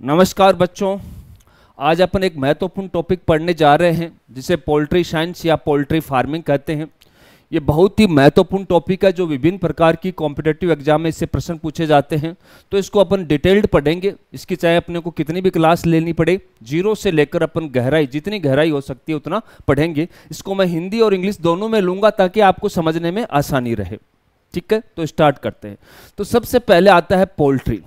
नमस्कार बच्चों। आज अपन एक महत्वपूर्ण टॉपिक पढ़ने जा रहे हैं जिसे पोल्ट्री साइंस या पोल्ट्री फार्मिंग कहते हैं। ये बहुत ही महत्वपूर्ण टॉपिक है जो विभिन्न प्रकार की कॉम्पिटिटिव एग्जाम में इससे प्रश्न पूछे जाते हैं। तो इसको अपन डिटेल्ड पढ़ेंगे। इसकी चाहे अपने को कितनी भी क्लास लेनी पड़े, जीरो से लेकर अपन गहराई जितनी गहराई हो सकती है उतना पढ़ेंगे। इसको मैं हिंदी और इंग्लिश दोनों में लूँगा ताकि आपको समझने में आसानी रहे। ठीक है, तो स्टार्ट करते हैं। तो सबसे पहले आता है पोल्ट्री।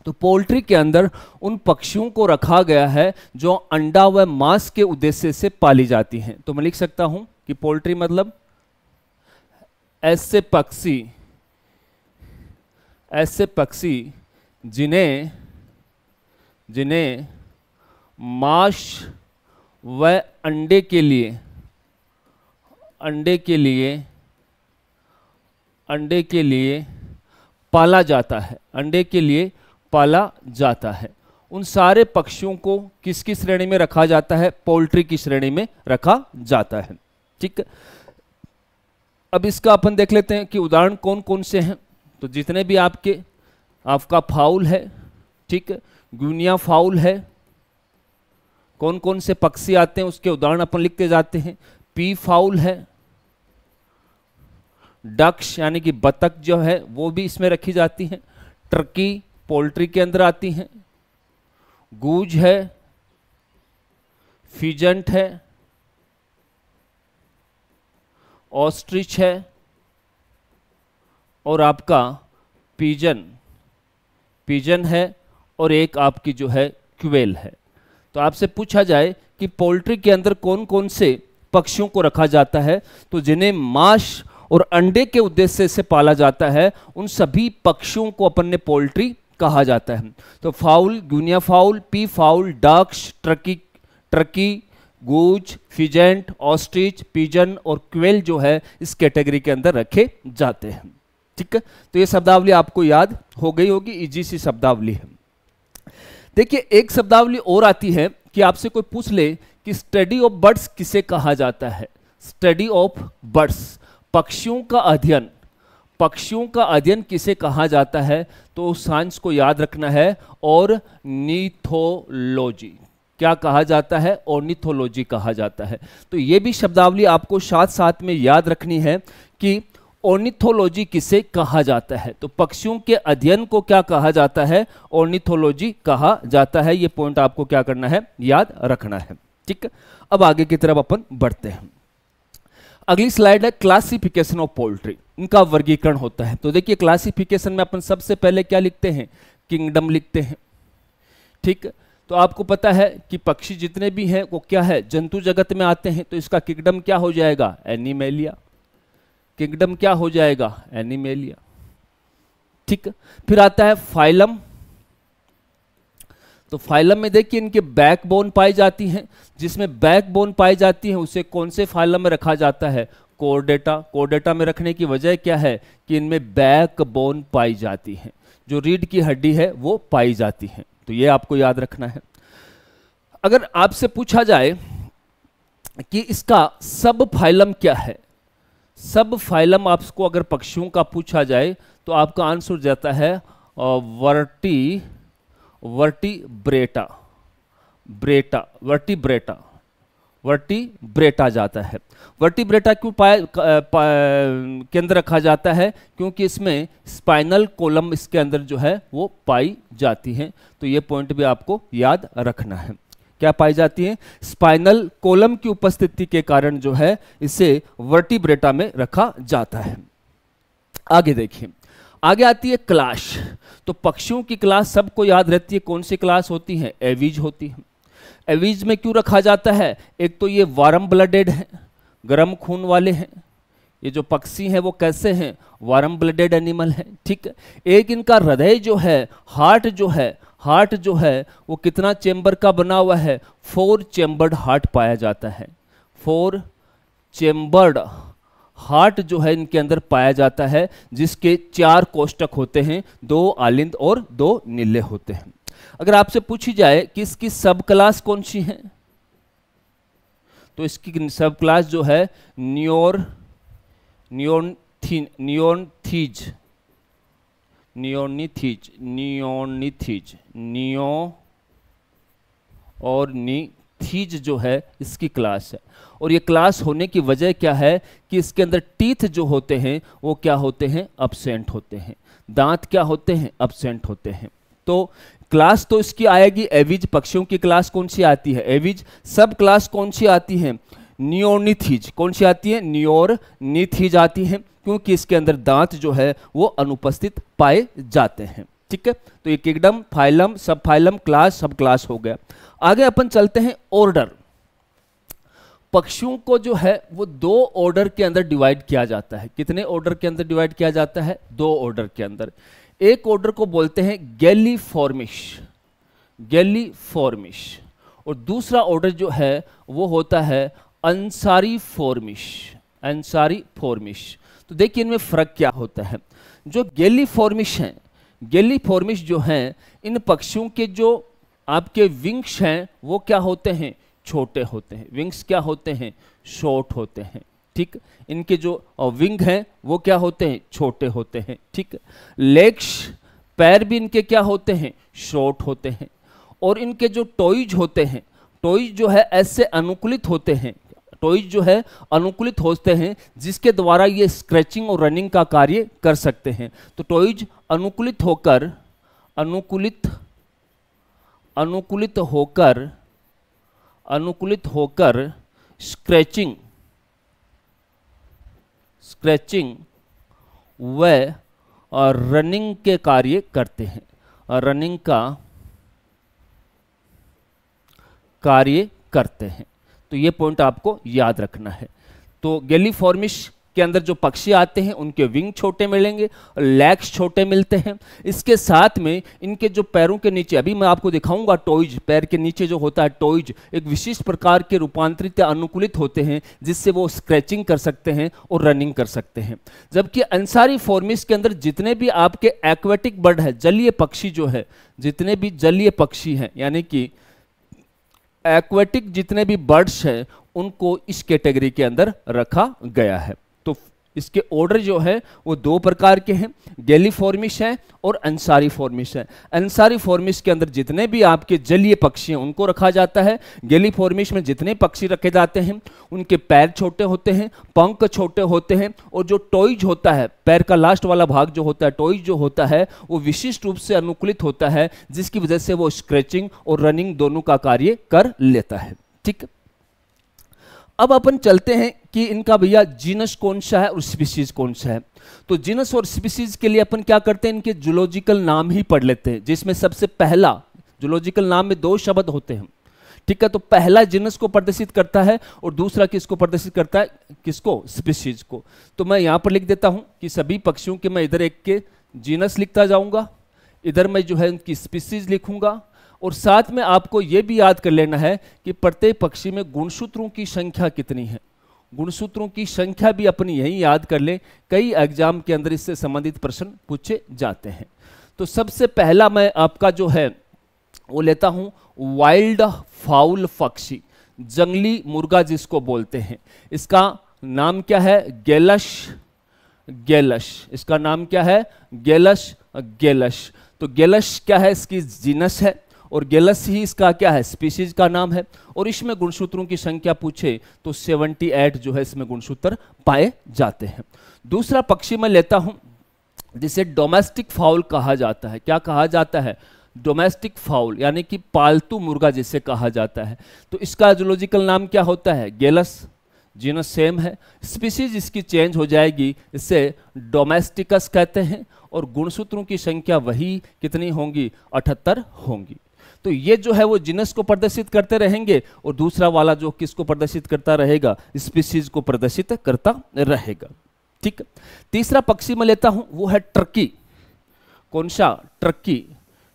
तो पोल्ट्री के अंदर उन पक्षियों को रखा गया है जो अंडा व मांस के उद्देश्य से पाली जाती हैं। तो मैं लिख सकता हूं कि पोल्ट्री मतलब ऐसे पक्षी जिन्हें मांस व अंडे के लिए पाला जाता है। उन सारे पक्षियों को किसकी श्रेणी में रखा जाता है? पोल्ट्री की श्रेणी में रखा जाता है। ठीक है, अब इसका अपन देख लेते हैं कि उदाहरण कौन कौन से हैं। तो जितने भी आपका फाउल है, ठीक है, गुनिया फाउल है, कौन कौन से पक्षी आते हैं उसके उदाहरण अपन लिखते जाते हैं। पी फाउल है, डक्स यानी कि बतख जो है वो भी इसमें रखी जाती है। टर्की पोल्ट्री के अंदर आती हैं। गूज है, फिजेंट है, ऑस्ट्रिच है और आपका पिजन है और एक आपकी जो है क्वेल है। तो आपसे पूछा जाए कि पोल्ट्री के अंदर कौन कौन से पक्षियों को रखा जाता है, तो जिन्हें मांस और अंडे के उद्देश्य से पाला जाता है उन सभी पक्षियों को अपन ने पोल्ट्री कहा जाता है। तो fowl, guinea fowl, pea fowl, ducks, turkey, goose, pheasant, ostrich, pigeon और क्वेल जो है इस कैटेगरी के अंदर रखे जाते हैं। ठीक है, तो ये शब्दावली आपको याद हो गई होगी, इजी सी शब्दावली है। देखिए एक शब्दावली और आती है कि आपसे कोई पूछ ले कि स्टडी ऑफ बर्ड्स किसे कहा जाता है। स्टडी ऑफ बर्ड्स, पक्षियों का अध्ययन किसे कहा जाता है? तो साइंस को याद रखना है। ऑर्निथोलॉजी क्या कहा जाता है? ऑर्निथोलॉजी कहा जाता है। तो ये भी शब्दावली आपको साथ साथ में याद रखनी है कि ऑर्निथोलॉजी किसे कहा जाता है। तो पक्षियों के अध्ययन को क्या कहा जाता है? ऑर्निथोलॉजी कहा जाता है। ये पॉइंट आपको क्या करना है? याद रखना है। ठीक है, अब आगे की तरफ अपन बढ़ते हैं। अगली स्लाइड है क्लासिफिकेशन ऑफ पोल्ट्री, इनका वर्गीकरण होता है। तो देखिए क्लासिफिकेशन में अपन सबसे पहले क्या लिखते हैं? किंगडम लिखते हैं। ठीक, तो आपको पता है कि पक्षी जितने भी हैं वो क्या है? जंतु जगत में आते हैं। तो इसका किंगडम क्या हो जाएगा? एनिमेलिया। किंगडम क्या हो जाएगा? एनिमेलिया। ठीक, फिर आता है फाइलम। तो फाइलम में देखिए इनके बैकबोन पाई जाती हैं। जिसमें बैकबोन पाई जाती है उसे कौन से फाइलम में रखा जाता है? कोर्डेटा। कोर्डेटा में रखने की वजह क्या है? कि इनमें बैकबोन पाई जाती है, जो रीढ़ की हड्डी है वो पाई जाती है। तो ये आपको याद रखना है। अगर आपसे पूछा जाए कि इसका सब फाइलम क्या है, सब फाइलम आपको अगर पक्षियों का पूछा जाए तो आपका आंसर जाता है वर्टिब्रेटा जाता है। वर्टिब्रेटा क्यों के अंदर रखा जाता है? क्योंकि इसमें स्पाइनल कॉलम इसके अंदर जो है वो पाई जाती है। तो ये पॉइंट भी आपको याद रखना है। क्या पाई जाती है? स्पाइनल कॉलम की उपस्थिति के कारण जो है इसे वर्टिब्रेटा में रखा जाता है। आगे देखिए, आगे आती है क्लास। तो पक्षियों की क्लास सबको याद रहती है। कौन सी क्लास होती है? एवीज होती है। एवीज में क्यों रखा जाता है? एक तो ये वार्म ब्लडेड है, गर्म खून वाले हैं। ये जो पक्षी हैं वो कैसे हैं? वार्म ब्लडेड एनिमल है। ठीक है, एक इनका हृदय जो है, हार्ट जो है वो कितना चेम्बर का बना हुआ है? 4 चेम्बर्ड हार्ट पाया जाता है। 4 चेम्बर्ड हार्ट जो है इनके अंदर पाया जाता है, जिसके 4 कोष्ठक होते हैं, 2 आलिंद और 2 नीले होते हैं। अगर आपसे पूछी जाए कि इसकी सब क्लास कौन सी है, तो इसकी सब क्लास जो है नियोनिथीज और नीथीज जो है इसकी क्लास है। और ये क्लास होने की वजह क्या है कि इसके अंदर टीथ जो होते हैं वो क्या होते हैं, अब्सेंट होते हैं। दांत क्या होते हैं, अब्सेंट होते हैं। तो क्लास तो इसकी आएगी एविज, पक्षियों की क्लास कौन सी आती है, एविज। सब क्लास कौन सी आती है, नियोरनिथीज। कौन सी आती है, नियोरनिथीज आती है, क्योंकि इसके अंदर दांत जो है वो अनुपस्थित पाए जाते हैं। ठीक है, तो ये किंगडम, फाइलम, सब फाइलम, क्लास, सब क्लास हो गया। आगे अपन चलते हैं ऑर्डर। पक्षियों को जो है वो 2 ऑर्डर के अंदर डिवाइड किया जाता है। कितने ऑर्डर के अंदर डिवाइड किया जाता है, 2 ऑर्डर के अंदर। एक ऑर्डर को बोलते हैं गैलीफॉर्मिश, गैलीफॉर्मिश, और दूसरा ऑर्डर जो है वो होता है अंसारीफॉर्मिश, अंसारीफॉर्मिश। तो देखिए इनमें फर्क क्या होता है। जो गैलीफॉर्मिश हैं, गैलीफॉर्मिश जो हैं, इन पक्षियों के जो आपके विंग्स हैं वो क्या होते हैं, छोटे होते हैं। विंग्स क्या होते हैं, शॉर्ट होते हैं। ठीक, इनके जो विंग हैं वो क्या होते हैं, छोटे होते हैं। ठीक, लेग्स, पैर भी इनके क्या होते हैं, शॉर्ट होते हैं। और इनके जो टॉयज होते हैं, टॉयज जो है ऐसे अनुकूलित होते हैं, टॉयज जो है अनुकूलित होते हैं जिसके द्वारा ये स्क्रैचिंग और रनिंग का कार्य कर सकते हैं। तो टॉयज अनुकूलित होकर, अनुकूलित होकर स्क्रैचिंग व रनिंग के कार्य करते हैं, रनिंग का कार्य करते हैं। तो ये पॉइंट आपको याद रखना है। तो गैलीफॉर्मिश के अंदर जो पक्षी आते हैं उनके विंग छोटे मिलेंगे, लेग्स छोटे मिलते हैं। इसके साथ में इनके जो पैरों के नीचे, अभी मैं आपको दिखाऊंगा टॉयज, पैर के नीचे जो होता है टॉयज, एक विशिष्ट प्रकार के रूपांतरित या अनुकूलित होते हैं जिससे वो स्क्रैचिंग कर सकते हैं और रनिंग कर सकते हैं। जबकि अंसारीफॉर्मिस के अंदर जितने भी आपके एक्वेटिक बर्ड है, जलीय पक्षी जो है, जितने भी जलीय पक्षी हैं, यानी कि एक्वेटिक जितने भी बर्ड्स हैं, उनको इस कैटेगरी के अंदर रखा गया है। तो इसके ऑर्डर जो है वो 2 प्रकार के हैं, गैलीफॉर्मिश है और अंसारीफॉर्मिश है। अंसारीफॉर्मिश के अंदर जितने भी आपके जलीय पक्षी हैं उनको रखा जाता है। गैलीफॉर्मिश में जितने पक्षी रखे जाते हैं उनके पैर छोटे होते हैं, पंख छोटे होते हैं, और जो टॉयज होता है, पैर का लास्ट वाला भाग जो होता है, टॉयज जो होता है, वो विशिष्ट रूप से अनुकूलित होता है, जिसकी वजह से वो स्क्रैचिंग और रनिंग दोनों का कार्य कर लेता है। ठीक, अब अपन चलते हैं कि इनका भैया जीनस कौन सा है और स्पीसीज कौन सा है। तो जीनस और स्पीसीज के लिए अपन क्या करते हैं, इनके जूलॉजिकल नाम ही पढ़ लेते हैं, जिसमें सबसे पहला जूलॉजिकल नाम में 2 शब्द होते हैं। ठीक है, तो पहला जीनस को प्रदर्शित करता है और दूसरा किसको प्रदर्शित करता है, किसको, स्पीसीज को। तो मैं यहां पर लिख देता हूं कि सभी पक्षियों के मैं इधर एक के जीनस लिखता जाऊंगा, इधर मैं जो है उनकी स्पीसीज लिखूंगा, और साथ में आपको यह भी याद कर लेना है कि प्रत्येक पक्षी में गुणसूत्रों की संख्या कितनी है। गुणसूत्रों की संख्या भी अपनी यही याद कर लें, कई एग्जाम के अंदर इससे संबंधित प्रश्न पूछे जाते हैं। तो सबसे पहला मैं आपका जो है वो लेता हूं वाइल्ड फाउल पक्षी, जंगली मुर्गा जिसको बोलते हैं। इसका नाम क्या है, गैलस, गैलस। इसका नाम क्या है, गैलस, गैलस। तो गैलस क्या है, इसकी जीनस है, और गैलस ही इसका क्या है, स्पीशीज का नाम है। और इसमें गुणसूत्रों की संख्या पूछे तो 78 जो है इसमें गुणसूत्र पाए जाते हैं। दूसरा पक्षी मैं लेता हूं जिसे डोमेस्टिक फाउल कहा जाता है। क्या कहा जाता है, डोमेस्टिक फाउल, यानी कि पालतू मुर्गा जिसे कहा जाता है। तो इसका जूलॉजिकल नाम क्या होता है, गैलस, जीनस सेम है, स्पीशीज इसकी चेंज हो जाएगी, इससे डोमेस्टिकस कहते हैं, और गुणसूत्रों की संख्या वही कितनी होंगी, 78 होंगी। तो ये जो है वो जीनस को प्रदर्शित करते रहेंगे, और दूसरा वाला जो किसको प्रदर्शित करता रहेगा, स्पीशीज को प्रदर्शित करता रहेगा। ठीक, तीसरा पक्षी मैं लेता हूं वो है टर्की। कौन सा, टर्की।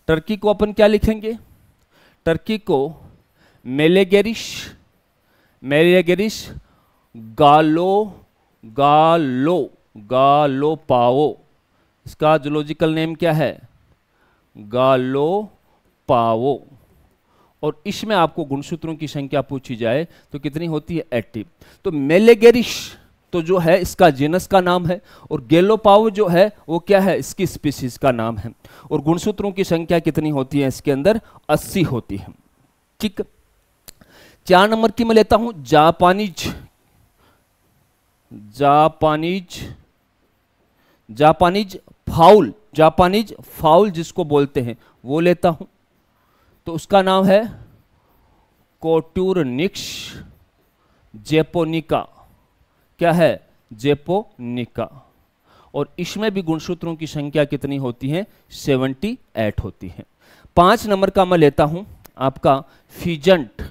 टर्की को अपन क्या लिखेंगे, टर्की को मेलेगेरिश, मेलेगेरिश गालो, गालो, गालोपाओ। इसका जूलॉजिकल नेम क्या है, गालोपाओ। और इसमें आपको गुणसूत्रों की संख्या पूछी जाए तो कितनी होती है, 80। तो मेलेगेरिश तो जो है इसका जीनस का नाम है, और गैलोपाओ जो है वो क्या है, इसकी स्पीशीज का नाम है। और गुणसूत्रों की संख्या कितनी होती है इसके अंदर, 80 होती है। ठीक। 4 नंबर की मैं लेता हूं Japanese. Japanese, Japanese foul, Japanese foul जिसको बोलते हैं वो लेता हूं, तो उसका नाम है कोटुरनिक्स जेपोनिका। क्या है? जेपोनिका। और इसमें भी गुणसूत्रों की संख्या कितनी होती है? 78 होती है। 5 नंबर का मैं लेता हूं आपका फिजेंट,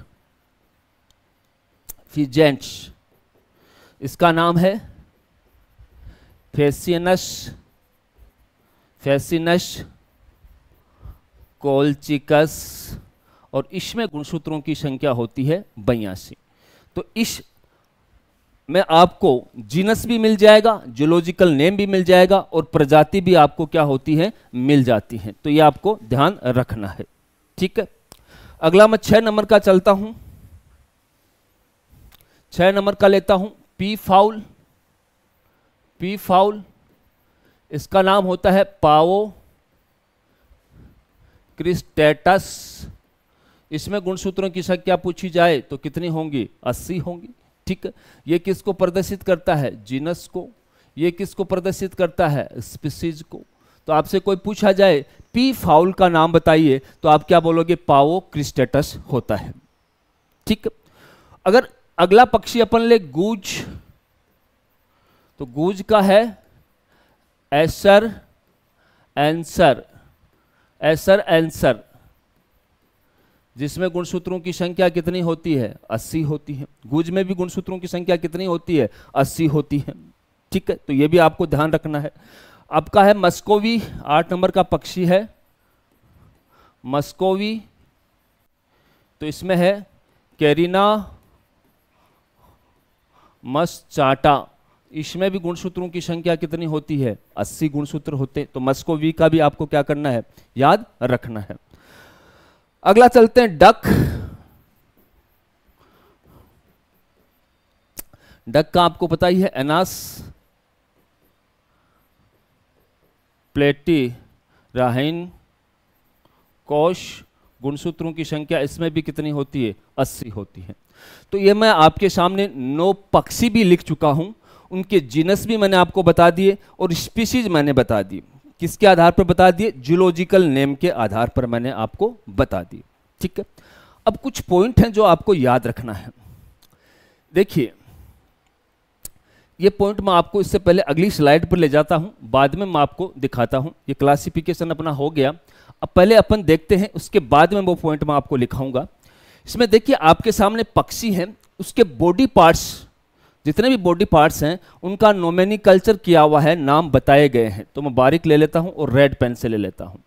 फिजेंट्स, इसका नाम है फेसिनस, फेसिनस कोल्चिकस, और इसमें गुणसूत्रों की संख्या होती है 82। तो इस में आपको जीनस भी मिल जाएगा, जूलॉजिकल नेम भी मिल जाएगा, और प्रजाति भी आपको क्या होती है? मिल जाती है। तो ये आपको ध्यान रखना है। ठीक है, अगला मैं 6 नंबर का चलता हूं। 6 नंबर का लेता हूं पी फाउल। पी फाउल, इसका नाम होता है पाओ क्रिस्टेटस। इसमें गुणसूत्रों की संख्या पूछी जाए तो कितनी होंगी? 80 होंगी। ठीक है, ये किसको प्रदर्शित करता है? जीनस को। ये किसको प्रदर्शित करता है? स्पीसीज को। तो आपसे कोई पूछा जाए पी फाउल का नाम बताइए, तो आप क्या बोलोगे? पाओ क्रिस्टेटस होता है। ठीक, अगर अगला पक्षी अपन ले गूज, तो गूज का है एसर एंसर, एसर एंसर, जिसमें गुणसूत्रों की संख्या कितनी होती है? 80 होती है। गूज में भी गुणसूत्रों की संख्या कितनी होती है? 80 होती है। ठीक है, तो ये भी आपको ध्यान रखना है। आपका है मस्कोवी, 8 नंबर का पक्षी है मस्कोवी। तो इसमें है कैरिना मस्चाटा। इसमें भी गुणसूत्रों की संख्या कितनी होती है? 80 गुणसूत्र होते। तो मस्कोवी का भी आपको क्या करना है? याद रखना है। अगला चलते हैं डक। डक का आपको पता ही है एनास प्लेटी राहिन कोश। गुणसूत्रों की संख्या इसमें भी कितनी होती है? 80 होती है। तो ये मैं आपके सामने 9 पक्षी भी लिख चुका हूं, उनके जीनस भी मैंने आपको बता दिए और स्पीशीज मैंने बता दी। किसके आधार पर बता दिए? जूलॉजिकल नेम के आधार पर मैंने आपको बता दिए। ठीक है, अब कुछ पॉइंट हैं जो आपको याद रखना है। देखिए, ये पॉइंट मैं आपको इससे पहले अगली स्लाइड पर ले जाता हूं, बाद में मैं आपको दिखाता हूं। ये क्लासिफिकेशन अपना हो गया, अब पहले अपन देखते हैं, उसके बाद में वो पॉइंट मैं आपको लिखाऊंगा। इसमें देखिए आपके सामने पक्षी है, उसके बॉडी पार्ट्स, जितने भी बॉडी पार्ट्स हैं उनका नोमेनिकल्चर किया हुआ है, नाम बताए गए हैं। तो मैं बारीक ले लेता हूं और रेड पेन से ले लेता हूं।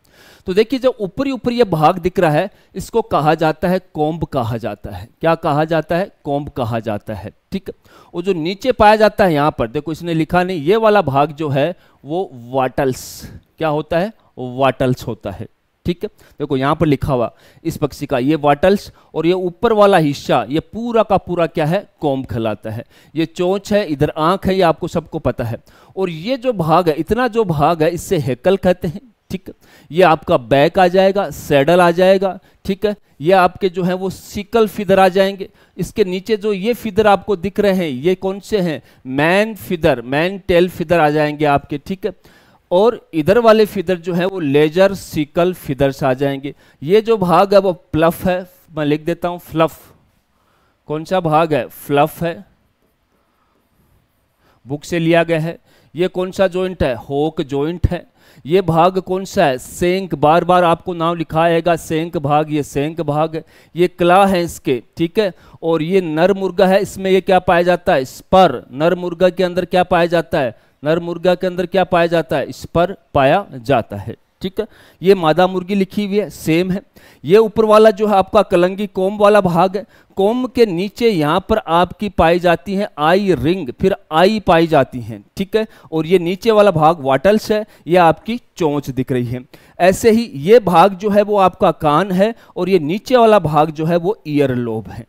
तो देखिए जो ऊपरी ऊपरी ये भाग दिख रहा है, इसको कहा जाता है कोम्ब कहा जाता है। क्या कहा जाता है? कोम्ब कहा जाता है। ठीक है, वो जो नीचे पाया जाता है, यहां पर देखो इसने लिखा नहीं, ये वाला भाग जो है वो वाटल्स, क्या होता है? वाटल्स होता है। ठीक है, देखो यहां पर लिखा हुआ इस पक्षी का ये वाटल्स, और ये ऊपर वाला हिस्सा ये पूरा का पूरा क्या है? कोम्ब कहलाता है। ये चोंच है, इधर आंख है, ये आपको सबको पता है। और ये जो भाग है, इतना जो भाग है, इससे हेकल कहते हैं। ठीक है, ये आपका बैक आ जाएगा, सैडल आ जाएगा। ठीक है, ये आपके जो है वो सिकल फिदर आ जाएंगे। इसके नीचे जो ये फिदर आपको दिख रहे हैं, ये कौन से हैं? Main feather, main tail feather आ जाएंगे आपके। ठीक है, और इधर वाले फिदर जो है वो लेजर सिकल फिदर्स आ जाएंगे। ये जो भाग है वो प्लफ है, मैं लिख देता हूं फ्लफ। कौन सा भाग है? फ्लफ है, बुक से लिया गया है। ये कौन सा जॉइंट है? होक जॉइंट है। ये भाग कौन सा है? सेंक, बार बार आपको नाम लिखाएगा सेंक भाग, ये सेंक भाग है। ये क्ला है इसके। ठीक है, और ये नर मुर्गा है, इसमें ये क्या पाया जाता है? स्पर। नर मुर्गा के अंदर क्या पाया जाता है? नर मुर्गा के अंदर क्या पाया जाता है? स्पर पाया जाता है। ठीक है, ये मादा मुर्गी लिखी हुई है, सेम है। ये ऊपर वाला जो है आपका कलंगी कोम्ब वाला भाग है। कोम्ब के नीचे यहाँ पर आपकी पाई जाती है आई रिंग, फिर आई पाई जाती हैं। ठीक है, और ये नीचे वाला भाग वाटल्स है, ये आपकी चोंच दिख रही है। ऐसे ही ये भाग जो है वो आपका कान है, और ये नीचे वाला भाग जो है वो ईयर लोब है।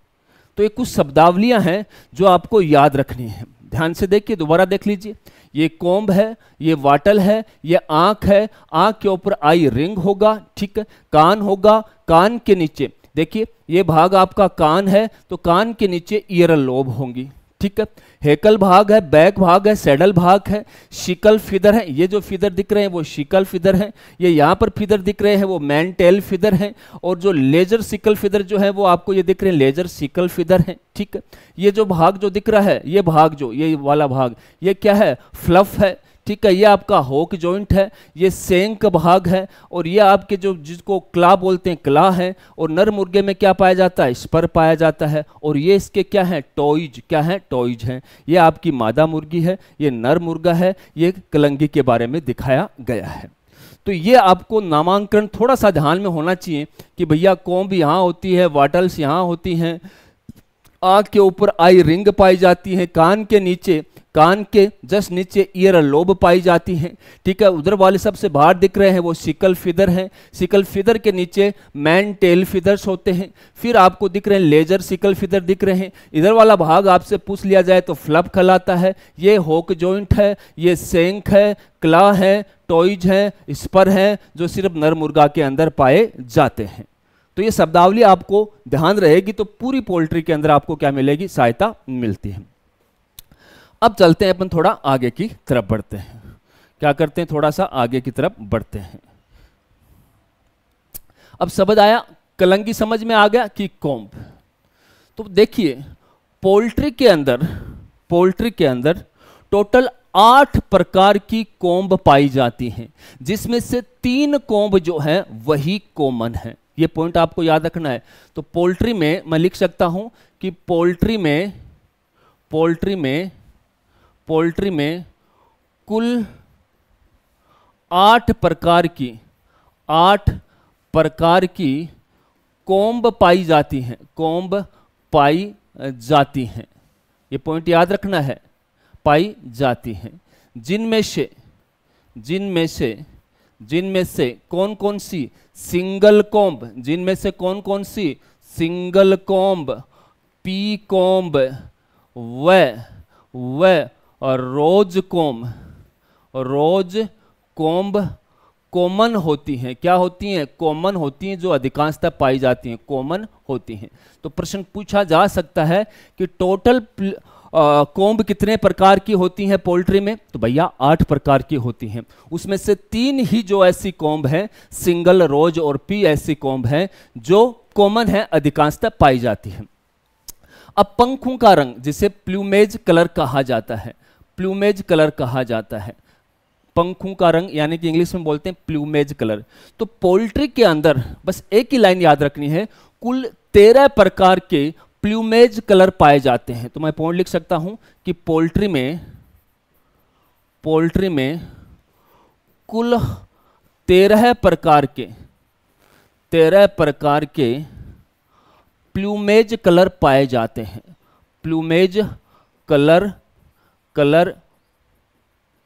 तो ये कुछ शब्दावलियां हैं जो आपको याद रखनी है। ध्यान से देखिए, दोबारा देख लीजिए। ये कोम्ब है, ये वाटल है, ये आंख है, आंख के ऊपर आई रिंग होगा। ठीक है, कान होगा, कान के नीचे देखिए ये भाग आपका कान है, तो कान के नीचे ईयर लोब होंगी, ठीक है। हेकल भाग है, बैक भाग है, सैडल भाग है, शिकल फिदर है, ये जो फिदर दिख रहे हैं वो शिकल फिदर है, ये यहाँ पर फिदर दिख रहे हैं वो मैन टेल फिदर है, और जो लेजर सिकल फिदर जो है वो आपको ये दिख रहे हैं लेजर सिकल फिदर है, ठीक है। ये जो भाग जो दिख रहा है, ये भाग जो ये वाला भाग, ये क्या है, फ्लफ है, ठीक है। ये आपका होक जॉइंट है, ये सेंक भाग है, और ये आपके जो जिसको क्ला बोलते हैं क्ला है, और नर मुर्गे में क्या पाया जाता है, स्पर पाया जाता है, और ये इसके क्या है, टॉयज, क्या है, टॉयज हैं। ये आपकी मादा मुर्गी है, ये नर मुर्गा है, ये कलंगी के बारे में दिखाया गया है। तो ये आपको नामांकन थोड़ा सा ध्यान में होना चाहिए कि भैया कोम्ब यहाँ होती है, वाटल्स यहाँ होती हैं, आँख के ऊपर आई रिंग पाई जाती है, कान के नीचे, कान के जस्ट नीचे ईयर लोब पाई जाती हैं, ठीक है। उधर वाले सबसे बाहर दिख रहे हैं वो सिकल फिदर हैं, सिकल फिदर के नीचे मैन टेल फिदर्स होते हैं। फिर आपको दिख रहे हैं लेजर सिकल फिदर दिख रहे हैं। इधर वाला भाग आपसे पूछ लिया जाए तो फ्लप कहलाता है। ये होक जॉइंट है, ये सेंक है, क्ला है, टॉयज है, स्पर है, जो सिर्फ नर मुर्गा के अंदर पाए जाते हैं। तो ये शब्दावली आपको ध्यान रहेगी तो पूरी पोल्ट्री के अंदर आपको क्या मिलेगी, सहायता मिलती है। अब चलते हैं अपन थोड़ा आगे की तरफ बढ़ते हैं, क्या करते हैं, थोड़ा सा आगे की तरफ बढ़ते हैं। अब शब्द आया कलंगी, समझ में आ गया कि कोम्ब। तो देखिए पोल्ट्री के अंदर टोटल 8 प्रकार की कोम्ब पाई जाती हैं, जिसमें से 3 कोम्ब जो है वही कॉमन है। ये पॉइंट आपको याद रखना है। तो पोल्ट्री में मैं लिख सकता हूं कि पोल्ट्री में कुल 8 प्रकार की कोम्ब पाई जाती हैं, कोम्ब पाई जाती हैं। ये पॉइंट याद रखना है, पाई जाती हैं। जिनमें से कौन कौन सी, सिंगल कोम्ब, जिनमें से कौन कौन सी, सिंगल कोम्ब, पी कोम्ब, व और रोज कोम्ब कॉमन होती हैं। क्या होती हैं, कॉमन होती हैं, जो अधिकांशतः पाई जाती हैं, कॉमन होती हैं। तो प्रश्न पूछा जा सकता है कि टोटल कोम्ब कितने प्रकार की होती हैं पोल्ट्री में, तो भैया 8 प्रकार की होती हैं। उसमें से 3 ही जो ऐसी कोम्ब हैं, सिंगल, रोज और पी, ऐसी कोम्ब हैं जो कॉमन है, अधिकांशतः पाई जाती हैं। अब पंखों का रंग, जिसे प्लूमेज कलर कहा जाता है, प्लूमेज कलर कहा जाता है, पंखों का रंग, यानी कि इंग्लिश में बोलते हैं प्लूमेज कलर। तो पोल्ट्री के अंदर बस एक ही लाइन याद रखनी है, कुल 13 प्रकार के प्लूमेज कलर पाए जाते हैं। तो मैं पॉइंट लिख सकता हूं कि पोल्ट्री में कुल 13 प्रकार के प्लूमेज कलर पाए जाते हैं, प्लूमेज कलर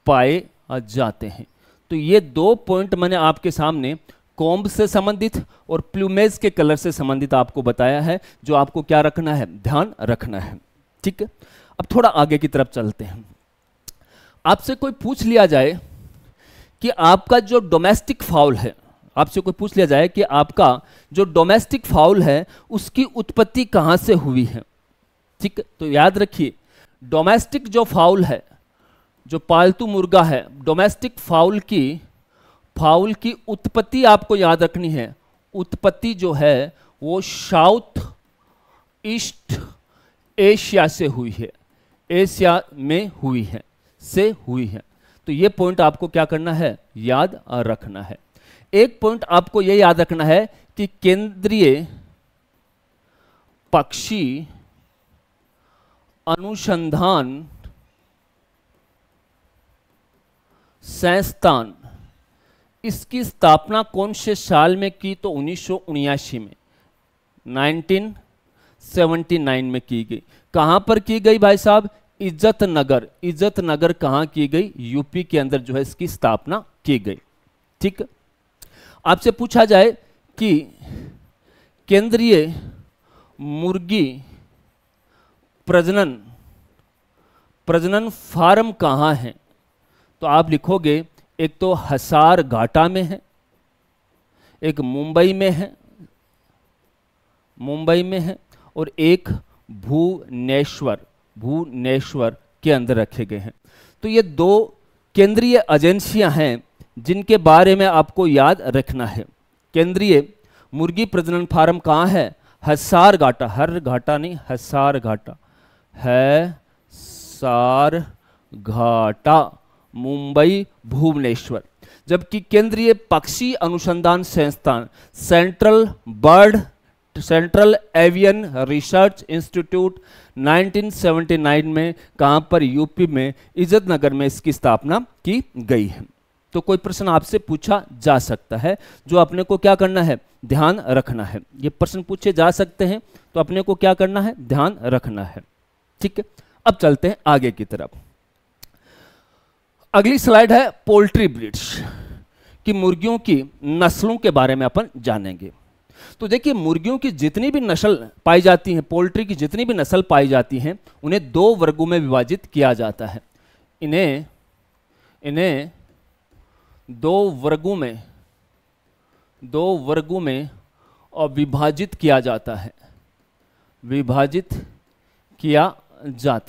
पाए जाते हैं। तो ये 2 पॉइंट मैंने आपके सामने कोम्ब से संबंधित और प्लूमेज के कलर से संबंधित आपको बताया है, जो आपको क्या रखना है, ध्यान रखना है, ठीक है। अब थोड़ा आगे की तरफ चलते हैं। आपसे कोई पूछ लिया जाए कि आपका जो डोमेस्टिक फाउल है, आपसे कोई पूछ लिया जाए कि आपका जो डोमेस्टिक फाउल है उसकी उत्पत्ति कहां से हुई है, ठीक है। तो याद रखिए डोमेस्टिक जो फाउल है, जो पालतू मुर्गा है, डोमेस्टिक फाउल की उत्पत्ति आपको याद रखनी है। उत्पत्ति जो है वो साउथ ईस्ट एशिया से हुई है, एशिया में हुई है, तो ये पॉइंट आपको क्या करना है, याद रखना है। एक पॉइंट आपको ये याद रखना है कि केंद्रीय पक्षी अनुसंधान संस्थान, इसकी स्थापना कौन से साल में की, तो 1979 में, 1979 में की गई। कहां पर की गई भाई साहब, इज्जत नगर कहां की गई, यूपी के अंदर जो है इसकी स्थापना की गई, ठीक। आपसे पूछा जाए कि केंद्रीय मुर्गी प्रजनन फार्म कहां है, तो आप लिखोगे एक तो हसार घाटा में है, एक मुंबई में है, मुंबई में है और एक भुवनेश्वर के अंदर रखे गए हैं। तो ये दो केंद्रीय एजेंसियां हैं जिनके बारे में आपको याद रखना है। केंद्रीय मुर्गी प्रजनन फार्म कहाँ है? हसार घाटा, हर घाटा नहीं, हसार घाटा, हसार घाटा, मुंबई, भुवनेश्वर। जबकि केंद्रीय पक्षी अनुसंधान संस्थान सेंट्रल एवियन रिसर्च इंस्टीट्यूट 1979 में कहां पर? यूपी में इज्जत नगर में इसकी स्थापना की गई है। तो कोई प्रश्न आपसे पूछा जा सकता है जो अपने को क्या करना है? ध्यान रखना है। ये प्रश्न पूछे जा सकते हैं तो अपने को क्या करना है? ध्यान रखना है। ठीक है, अब चलते हैं आगे की तरफ। अगली स्लाइड है पोल्ट्री ब्रीड्स की मुर्गियों की नस्लों के बारे में अपन जानेंगे। तो देखिए, मुर्गियों की जितनी भी नस्ल पाई जाती हैं, पोल्ट्री की जितनी भी नस्ल पाई जाती हैं, उन्हें दो वर्गों में विभाजित किया जाता है। इन्हें दो वर्गों में और विभाजित किया जाता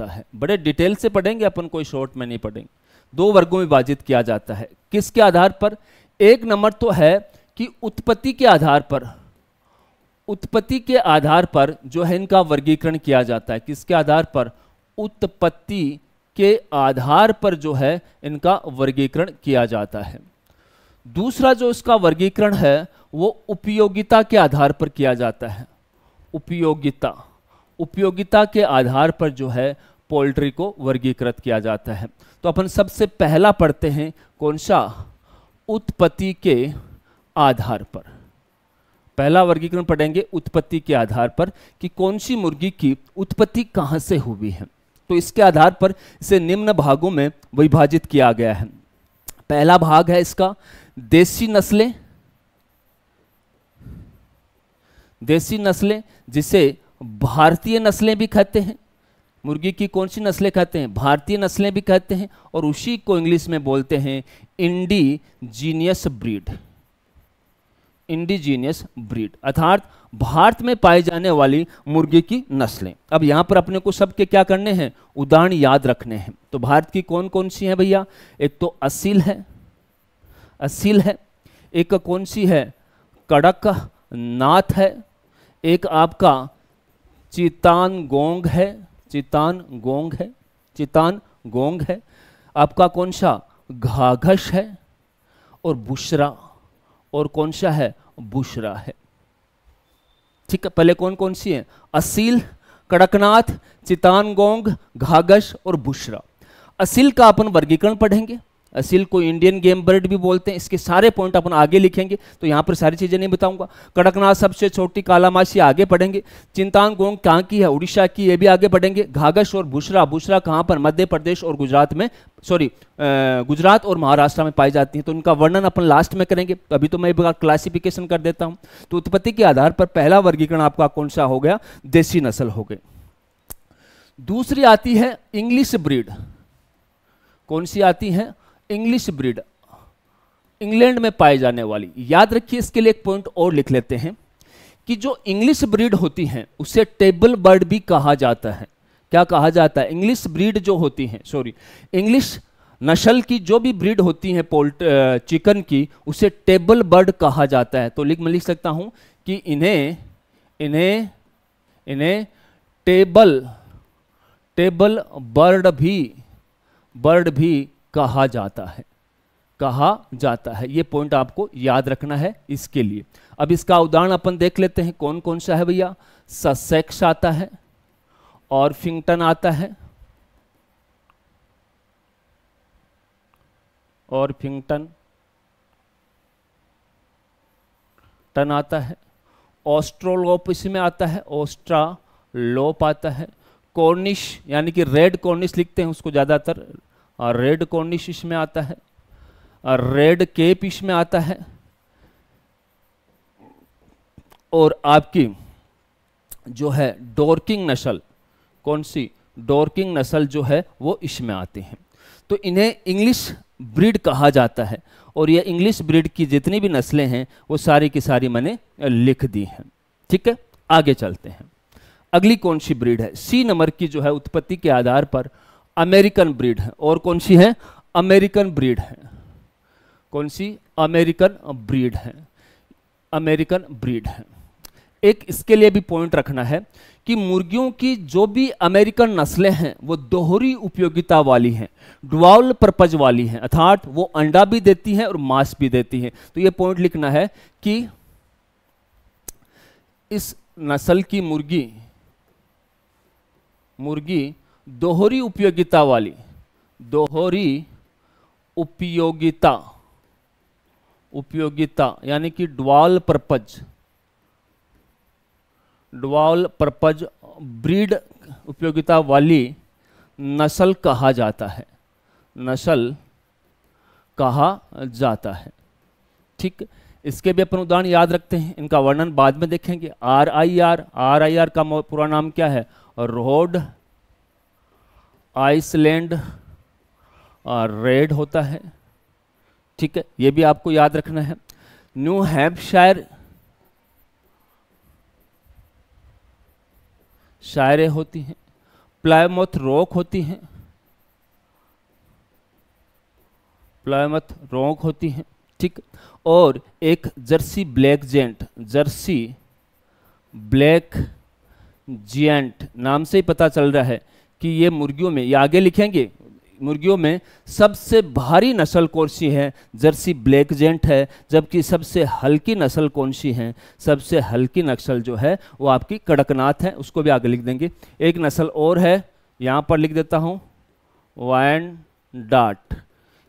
है। बड़े डिटेल से पढ़ेंगे अपन, कोई शॉर्ट में नहीं पढ़ेंगे। दो वर्गों में विभाजित किया जाता है। किसके आधार पर? एक नंबर तो है कि उत्पत्ति के आधार पर जो है इनका वर्गीकरण किया जाता है। किसके आधार पर? उत्पत्ति के आधार पर जो है इनका वर्गीकरण किया जाता है। दूसरा जो इसका वर्गीकरण है वो उपयोगिता के आधार पर किया जाता है। उपयोगिता के आधार पर जो है पोल्ट्री को वर्गीकृत किया जाता है। तो अपन सबसे पहला पढ़ते हैं कौन सा? उत्पत्ति के आधार पर। पहला वर्गीकरण पढ़ेंगे उत्पत्ति के आधार पर कि कौन सी मुर्गी की उत्पत्ति कहां से हुई है। तो इसके आधार पर इसे निम्न भागों में विभाजित किया गया है। पहला भाग है इसका देसी नस्लें, जिसे भारतीय नस्लें भी कहते हैं। मुर्गी की कौन सी नस्लें कहते हैं? भारतीय नस्लें भी कहते हैं, और उसी को इंग्लिश में बोलते हैं इंडिजीनियस ब्रीड, अर्थात भारत में पाई जाने वाली मुर्गी की नस्लें। अब यहां पर अपने को सबके क्या करने हैं? उदाहरण याद रखने हैं। तो भारत की कौन कौन सी है भैया? एक तो असील है, एक कौन सी है? कड़कनाथ है, एक आपका चितानगोंग है, आपका कौन सा? घाघश है, और बुशरा, और कौन सा है? बुशरा है। ठीक है, पहले कौन कौन सी है? असील, कड़कनाथ, चितानगोंग, घाघश और बुशरा। असील का अपन वर्गीकरण पढ़ेंगे। असील को इंडियन गेम बर्ड भी बोलते हैं। इसके सारे पॉइंट अपन आगे लिखेंगे, तो यहाँ पर सारी चीजें नहीं बताऊंगा। कड़कनाथ सबसे छोटी कालामासी आगे पढ़ेंगे। चितानगोंग कहाँ की है? उड़ीसा की, ये भी आगे पढ़ेंगे। घाघश और बुशरा कहाँ पर? मध्य प्रदेश और गुजरात और महाराष्ट्र में पाई जाती हैं। तो उनका वर्णन अपन लास्ट में करेंगे। तो अभी तो मैं क्लासिफिकेशन कर देता हूँ। तो उत्पत्ति के आधार पर पहला वर्गीकरण आपका कौन सा हो गया? देसी नस्ल हो गई। दूसरी आती है इंग्लिश ब्रीड। कौन सी आती है? इंग्लिश ब्रीड, इंग्लैंड में पाई जाने वाली। याद रखिए, इसके लिए एक पॉइंट और लिख लेते हैं कि जो इंग्लिश ब्रीड होती हैं उसे टेबल बर्ड भी कहा जाता है। क्या कहा जाता है? इंग्लिश ब्रीड जो होती हैं, इंग्लिश नस्ल की जो भी ब्रीड होती है चिकन की, उसे टेबल बर्ड कहा जाता है। तो मैं लिख सकता हूं कि इन्हें टेबल बर्ड भी कहा जाता है। ये पॉइंट आपको याद रखना है इसके लिए। अब इसका उदाहरण अपन देख लेते हैं। कौन कौन सा है भैया? ससेक्स आता है, ऑर्फिंगटन आता है, आता है, ऑस्ट्रोलोप इसमें आता है, ऑस्ट्रालोप आता है, कॉर्निश यानी कि रेड कॉर्निश लिखते हैं उसको ज़्यादातर, रेड कॉर्निश इसमें आता है, रेड केप इसमें आता है, और आपकी जो है डॉर्किंग नस्ल, कौन सी? डॉर्किंग नस्ल जो है वो इसमें आते हैं। तो इन्हें इंग्लिश ब्रीड कहा जाता है, और ये इंग्लिश ब्रीड की जितनी भी नस्लें हैं वो सारी की सारी मैंने लिख दी हैं। ठीक है, आगे चलते हैं। अगली कौन सी ब्रीड है? सी नंबर की जो है उत्पत्ति के आधार पर अमेरिकन ब्रीड है। और कौन सी है? अमेरिकन ब्रीड है। कौन सी? अमेरिकन ब्रीड है। अमेरिकन ब्रीड है। एक इसके लिए भी पॉइंट रखना है कि मुर्गियों की जो भी अमेरिकन नस्लें हैं वो दोहरी उपयोगिता वाली हैं, ड्यूअल पर्पज वाली हैं, अर्थात वो अंडा भी देती हैं और मांस भी देती हैं। तो ये पॉइंट लिखना है कि इस नस्ल की मुर्गी दोहरी उपयोगिता वाली, दोहरी उपयोगिता यानी कि ड्यूअल पर्पज ब्रीड उपयोगिता वाली नस्ल कहा जाता है, नस्ल कहा जाता है। ठीक, इसके भी अपन उदाहरण याद रखते हैं, इनका वर्णन बाद में देखेंगे। RIR का पूरा नाम क्या है? रोड आइसलैंड रेड होता है। ठीक है, ये भी आपको याद रखना है। न्यू हैम्पशायर शायरें होती हैं। प्लायमाउथ रॉक होती हैं, प्लायमाउथ रॉक होती हैं। ठीक, और एक जर्सी ब्लैक जियंट नाम से ही पता चल रहा है कि ये मुर्गियों में, ये आगे लिखेंगे, मुर्गियों में सबसे भारी नस्ल कौन सी है? जर्सी ब्लैक जेंट है। जबकि सबसे हल्की नस्ल कौन सी है? सबसे हल्की नस्ल जो है वो आपकी कड़कनाथ है, उसको भी आगे लिख देंगे। एक नस्ल और है, यहाँ पर लिख देता हूँ, वायनडाट।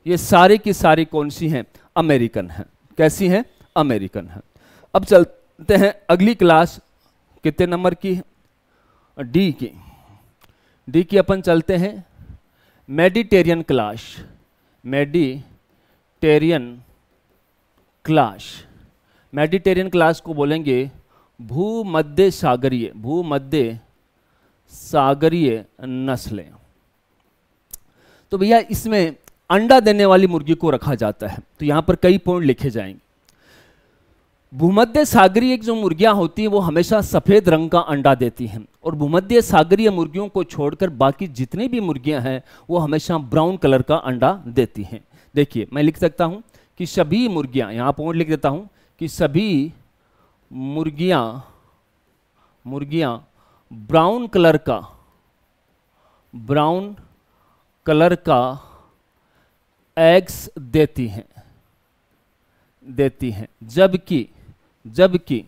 ये सारी की सारी कौन सी हैं? अमेरिकन हैं। कैसी हैं? अमेरिकन हैं। अब चलते हैं अगली क्लास, कितने नंबर की? डी की अपन चलते हैं मेडिटेरियन क्लास। मेडिटेरियन क्लास को बोलेंगे भूमध्य सागरीय नस्लें। तो भैया इसमें अंडा देने वाली मुर्गी को रखा जाता है, तो यहां पर कई पॉइंट लिखे जाएंगे। भूमध्य सागरीय जो मुर्गियां होती हैं वो हमेशा सफेद रंग का अंडा देती हैं, और भूमध्य सागरीय मुर्गियों को छोड़कर बाकी जितनी भी मुर्गियां हैं वो हमेशा ब्राउन कलर का अंडा देती हैं। देखिए मैं लिख सकता हूं कि सभी मुर्गियां, यहां पॉइंट लिख देता हूं कि सभी मुर्गियां ब्राउन कलर का एग्स देती हैं। जबकि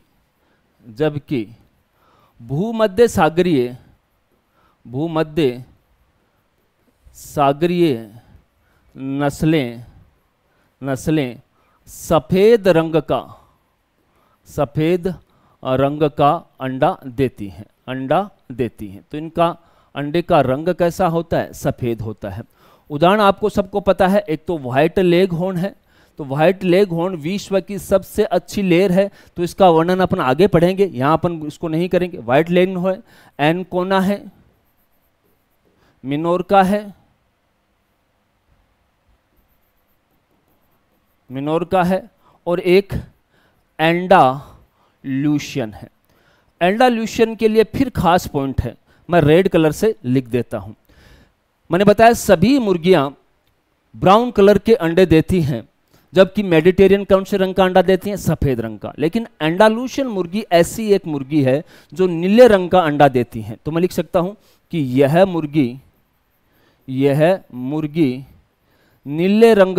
भूमध्य सागरीय नस्लें सफेद रंग का अंडा देती हैं। तो इनका अंडे का रंग कैसा होता है? सफेद होता है। उदाहरण आपको सबको पता है, एक तो व्हाइट लेग हॉर्न है। तो व्हाइट लेग हॉर्न विश्व की सबसे अच्छी लेयर है, तो इसका वर्णन अपन आगे पढ़ेंगे, यहां अपन इसको नहीं करेंगे। व्हाइट लेग हॉर्न एनकोना है, मिनोरका है और एक एंडालूशियन है। एंडालूशियन के लिए फिर खास पॉइंट है, मैं रेड कलर से लिख देता हूं। मैंने बताया सभी मुर्गियां ब्राउन कलर के अंडे देती हैं, जबकि मेडिटेरियन कौन से रंग का अंडा देती हैं? सफेद रंग का। लेकिन एंडालूशियन मुर्गी ऐसी एक मुर्गी है जो नीले रंग का अंडा देती हैं। तो मैं लिख सकता हूं कि यह मुर्गी नीले रंग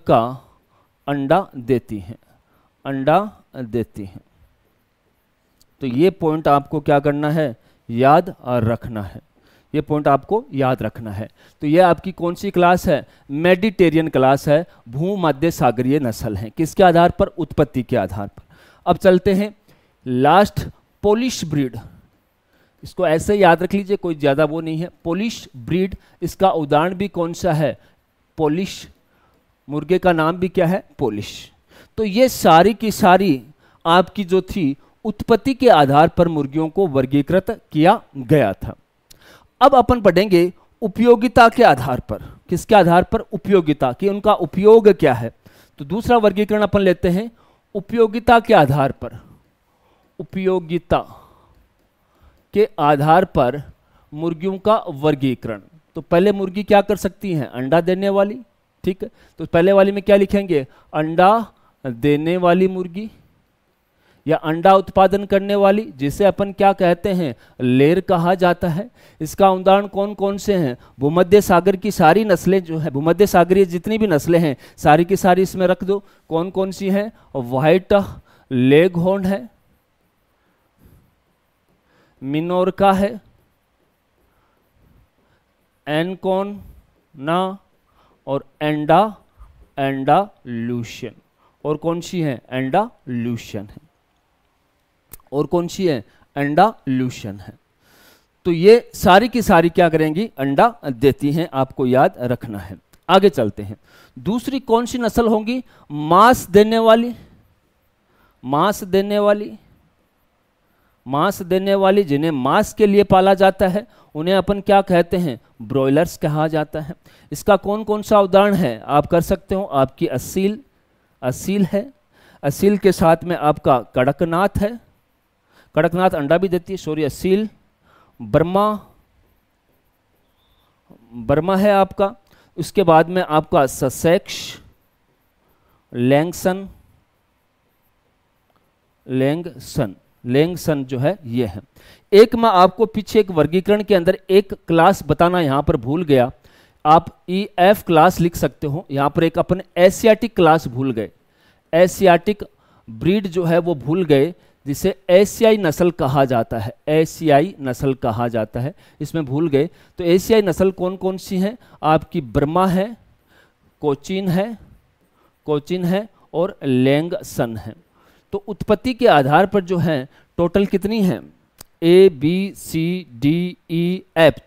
का अंडा देती हैं। तो ये पॉइंट आपको क्या करना है? याद रखना है। ये पॉइंट आपको याद रखना है। तो ये आपकी कौन सी क्लास है? मेडिटेरियन क्लास है। भूमध्य सागरीय नस्ल है। किसके आधार पर? उत्पत्ति के आधार पर। अब चलते हैं लास्ट, पोलिश ब्रीड। इसको ऐसे याद रख लीजिए, कोई ज्यादा वो नहीं है। पोलिश ब्रीड, इसका उदाहरण भी कौन सा है? पोलिश। मुर्गे का नाम भी क्या है? पोलिश। तो ये सारी की सारी आपकी जो थी उत्पत्ति के आधार पर मुर्गियों को वर्गीकृत किया गया था। अब अपन पढ़ेंगे उपयोगिता के आधार पर। किसके आधार पर? उपयोगिता, कि उनका उपयोग क्या है। तो दूसरा वर्गीकरण अपन लेते हैं उपयोगिता के आधार पर, उपयोगिता के आधार पर मुर्गियों का वर्गीकरण। तो पहले मुर्गी क्या कर सकती हैं, अंडा देने वाली, ठीक है। तो पहले वाली में क्या लिखेंगे, अंडा देने वाली मुर्गी या अंडा उत्पादन करने वाली, जिसे अपन क्या कहते हैं, लेयर कहा जाता है। इसका उदाहरण कौन कौन से हैं, भूमध्य सागर की सारी नस्लें जो है, भूमध्य सागरीय जितनी भी नस्लें हैं सारी की सारी इसमें रख दो। कौन कौन सी हैं, व्हाइट लेगहॉर्न है, मिनोरका है, एनकोना और एंडालूसियन। और कौन सी है, एंडालूसियन है। और कौन सी है, एंडालूसियन है। तो ये सारी की सारी क्या करेंगी, अंडा देती हैं, आपको याद रखना है। आगे चलते हैं, दूसरी कौन सी नस्ल होंगी, मांस देने वाली, मांस देने वाली, मांस देने वाली, जिन्हें मांस के लिए पाला जाता है उन्हें अपन क्या कहते हैं, ब्रॉयलर्स कहा जाता है। इसका कौन कौन सा उदाहरण है आप कर सकते हो, आपकी असील, असील है, असील के साथ में आपका कड़कनाथ है, कड़कनाथ अंडा भी देती है, सॉरी असील, बर्मा, बर्मा है आपका। उसके बाद में आपका ससेक्स, लैंगसन, लैंगसन, लैंगसन जो है ये है। एक मैं आपको पीछे एक वर्गीकरण के अंदर एक क्लास बताना यहां पर भूल गया, आप EF क्लास लिख सकते हो, यहां पर एक अपन एशियाटिक क्लास भूल गए, एशियाटिक ब्रीड जो है वो भूल गए, जिसे एशियाई नस्ल कहा जाता है, एशियाई नस्ल कहा जाता है, इसमें भूल गए। तो एशियाई नस्ल कौन कौन सी हैं, आपकी बर्मा है, कोचिन है, कोचिन है और लैंगसन है। तो उत्पत्ति के आधार पर जो है टोटल कितनी है, ABCDEF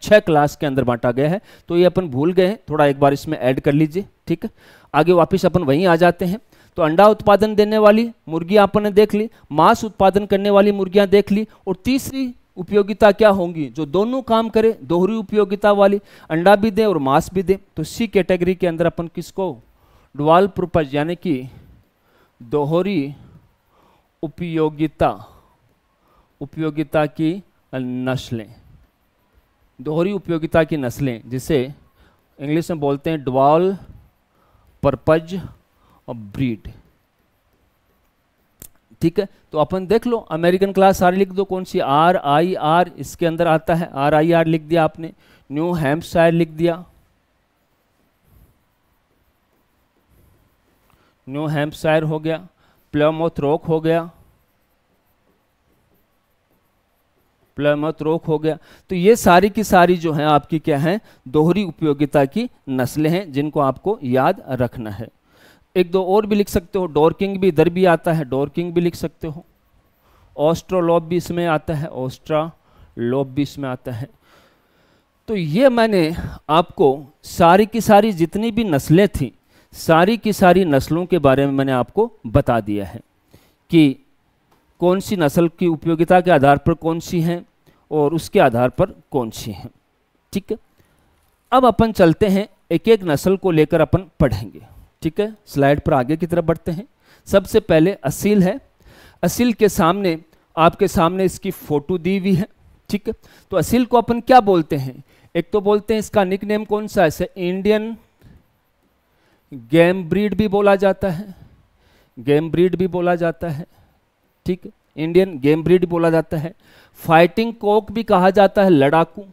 6 क्लास के अंदर बांटा गया है। तो ये अपन भूल गए हैं, थोड़ा एक बार इसमें ऐड कर लीजिए, ठीक है। आगे वापस अपन वहीं आ जाते हैं। तो अंडा उत्पादन देने वाली मुर्गियां अपन ने देख ली, मांस उत्पादन करने वाली मुर्गियां देख ली, और तीसरी उपयोगिता क्या होंगी, जो दोनों काम करे, दोहरी उपयोगिता वाली, अंडा भी दे और मांस भी दे। तो सी कैटेगरी के अंदर अपन किसको, डुअल पर्पज यानी कि दोहरी उपयोगिता, उपयोगिता की नस्लें, दोहरी उपयोगिता की नस्लें, जिसे इंग्लिश में बोलते हैं डुअल पर्पज ब्रीड, ठीक है। तो अपन देख लो, अमेरिकन क्लास सारी लिख दो, कौन सी, RIR इसके अंदर आता है, RIR लिख दिया आपने, न्यू हैम्पशायर लिख दिया, न्यू हैम्पशायर हो गया, प्लायमाउथ रॉक हो गया, प्लायमाउथ रॉक हो गया। तो ये सारी की सारी जो है आपकी क्या है, दोहरी उपयोगिता की नस्लें हैं, जिनको आपको याद रखना है। एक दो और भी लिख सकते हो, डॉर्किंग भी इधर भी आता है, डॉर्किंग भी लिख सकते हो, ऑस्ट्रोलॉब भी इसमें आता है, ऑस्ट्रालॉब भी इसमें आता है। तो ये मैंने आपको सारी की सारी जितनी भी नस्लें थी, सारी की सारी नस्लों के बारे में मैंने आपको बता दिया है कि कौन सी नस्ल की उपयोगिता के आधार पर कौन सी हैं और उसके आधार पर कौन सी हैं, ठीक है। अब अपन चलते हैं, एक एक नस्ल को लेकर अपन पढ़ेंगे, ठीक है। स्लाइड पर आगे की तरफ बढ़ते हैं। सबसे पहले असील है, असील के सामने आपके सामने इसकी फोटो दी हुई है, ठीक है। तो असील को अपन क्या बोलते हैं, एक तो बोलते हैं इसका निकनेम कौन सा है, इंडियन गेम ब्रीड भी बोला जाता है, गेम ब्रीड भी बोला जाता है, ठीक है, इंडियन गेम ब्रीड बोला जाता है। फाइटिंग कॉक भी कहा जाता है, लड़ाकू,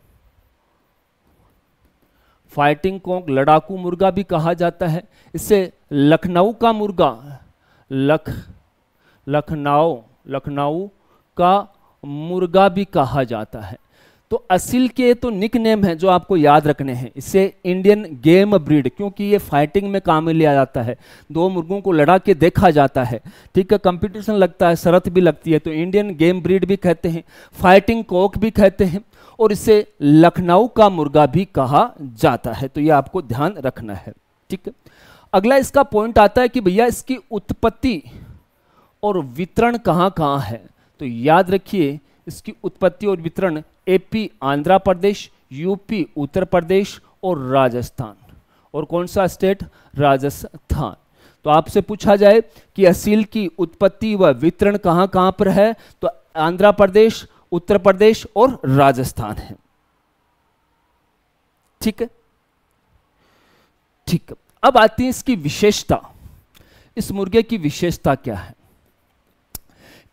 फाइटिंग कॉक, लड़ाकू मुर्गा भी कहा जाता है। इससे लखनऊ का मुर्गा, लखनऊ का मुर्गा भी कहा जाता है। तो असील के तो निकनेम हैं जो आपको याद रखने हैं। इससे इंडियन गेम ब्रीड, क्योंकि ये फाइटिंग में काम में लिया जाता है, दो मुर्गों को लड़ा के देखा जाता है, ठीक है, कंपटीशन लगता है, शरत भी लगती है, तो इंडियन गेम ब्रीड भी कहते हैं, फाइटिंग कॉक भी कहते हैं, और इसे लखनऊ का मुर्गा भी कहा जाता है। तो ये आपको ध्यान रखना है, ठीक है। अगला इसका पॉइंट आता है कि भैया इसकी उत्पत्ति और वितरण कहाँ कहाँ है। तो याद रखिए, इसकी उत्पत्ति और वितरण AP आंध्र प्रदेश, UP उत्तर प्रदेश और राजस्थान। और कौन सा स्टेट, राजस्थान। तो आपसे पूछा जाए कि असील की उत्पत्ति व वितरण कहाँ कहाँ पर है, तो आंध्र प्रदेश, उत्तर प्रदेश और राजस्थान है। ठीक है, ठीक। अब आती है इसकी विशेषता। इस मुर्गे की विशेषता क्या है?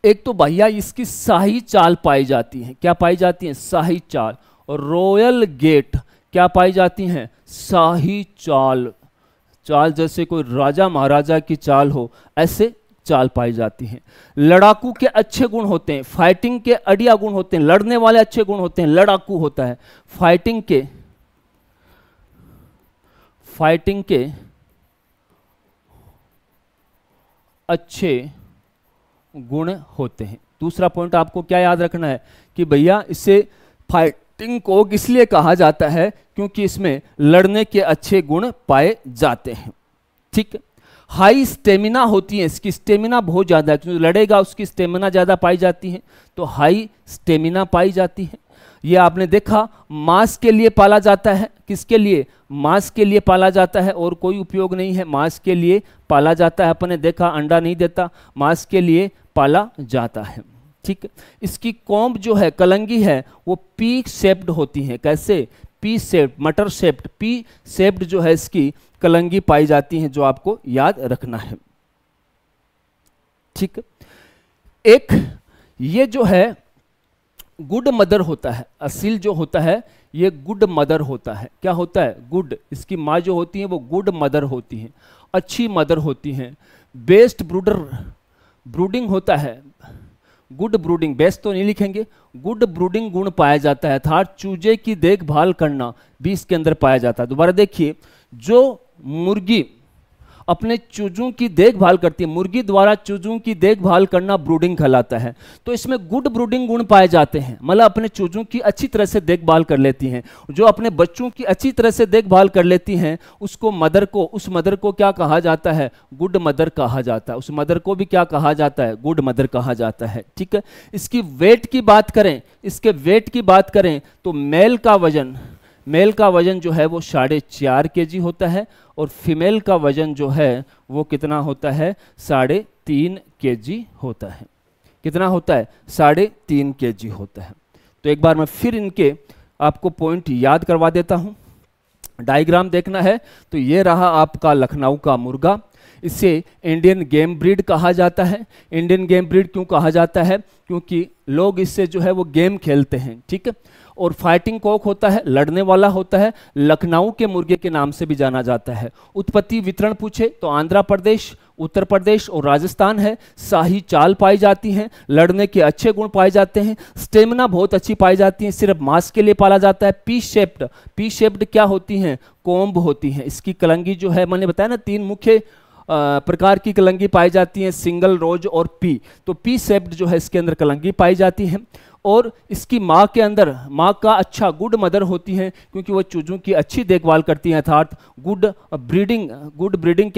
एक तो भैया इसकी शाही चाल पाई जाती है। क्या पाई जाती है? शाही चाल। और रॉयल गेट क्या पाई जाती हैं? शाही चाल। चाल जैसे कोई राजा महाराजा की चाल हो, ऐसे चाल पाई जाती है। लड़ाकू के अच्छे गुण होते हैं, फाइटिंग के अड़िया गुण होते हैं, लड़ने वाले अच्छे गुण होते हैं, लड़ाकू होता है। फाइटिंग के अच्छे गुण होते हैं। दूसरा पॉइंट आपको क्या याद रखना है कि भैया इसे फाइटिंग कॉक इसलिए कहा जाता है क्योंकि इसमें लड़ने के अच्छे गुण पाए जाते हैं। ठीक है। हाई स्टेमिना होती है, इसकी स्टेमिना बहुत ज़्यादा है, क्योंकि लड़ेगा उसकी स्टेमिना ज़्यादा पाई जाती है, तो हाई स्टेमिना पाई जाती है। ये आपने देखा मांस के लिए पाला जाता है। किसके लिए? मांस के लिए पाला जाता है, और कोई उपयोग नहीं है, मांस के लिए पाला जाता है। अपने देखा अंडा नहीं देता, मांस के लिए पाला जाता है। ठीक है। इसकी कॉम्ब जो है, कलंगी है, वो पी शेप्ड होती है। कैसे? पी शेप्ड, मटर शेप्ड, पी शेप्ड जो है इसकी कलंगी पाई जाती है, जो आपको याद रखना है। ठीक है। एक ये जो है गुड मदर होता है, असील जो होता है ये गुड मदर होता है। क्या होता है? गुड। इसकी माँ जो होती है वो गुड मदर होती हैं, अच्छी मदर होती हैं। बेस्ट ब्रूडर, ब्रूडिंग होता है, गुड ब्रूडिंग, बेस्ट तो नहीं लिखेंगे, गुड ब्रूडिंग गुण पाया जाता है, अर्थात चूजे की देखभाल करना भी इसके अंदर पाया जाता है। दोबारा देखिए, जो मुर्गी अपने चूजों की देखभाल करती है, मुर्गी द्वारा चूजों की देखभाल करना ब्रूडिंग कहलाता है। तो इसमें गुड ब्रूडिंग गुण पाए जाते हैं, मतलब अपने चूजों की अच्छी तरह से देखभाल कर लेती हैं। जो अपने बच्चों की अच्छी तरह से देखभाल कर लेती हैं उसको मदर को, उस मदर को क्या कहा जाता है? गुड मदर कहा जाता है। उस मदर को भी क्या कहा जाता है? गुड मदर कहा जाता है। ठीक है। इसकी वेट की बात करें, इसके वेट की बात करें तो मेल का वजन जो है वो 4.5 kg होता है, और फीमेल का वजन जो है वो कितना होता है? 3.5 kg होता है। कितना होता है? 3.5 kg होता है। तो एक बार मैं फिर इनके आपको पॉइंट याद करवा देता हूँ। डायग्राम देखना है तो ये रहा आपका लखनऊ का मुर्गा। इसे इंडियन गेम ब्रीड कहा जाता है। इंडियन गेम ब्रीड क्यों कहा जाता है? क्योंकि लोग इससे जो है वो गेम खेलते हैं। ठीक है। और फाइटिंग कॉक होता है, लड़ने वाला होता है, लखनऊ के मुर्गे के नाम से भी जाना जाता है। उत्पत्ति वितरण पूछे तो आंध्र प्रदेश, उत्तर प्रदेश और राजस्थान है। शाही चाल पाई जाती हैं, लड़ने के अच्छे गुण पाए जाते हैं, स्टेमिना बहुत अच्छी पाई जाती है, सिर्फ मांस के लिए पाला जाता है। पी शेप्ड क्या होती हैं? कॉम्ब होती हैं। इसकी कलंगी जो है, मैंने बताया ना 3 मुख्य प्रकार की कलंगी पाई जाती हैं, सिंगल, रोज और पी। तो पी शेप्ड जो है इसके अंदर कलंगी पाई जाती है। और इसकी माँ के अंदर, माँ का अच्छा गुड मदर होती हैं, क्योंकि वह चूजों की अच्छी देखभाल करती हैं, अर्थात गुड ब्रूडिंग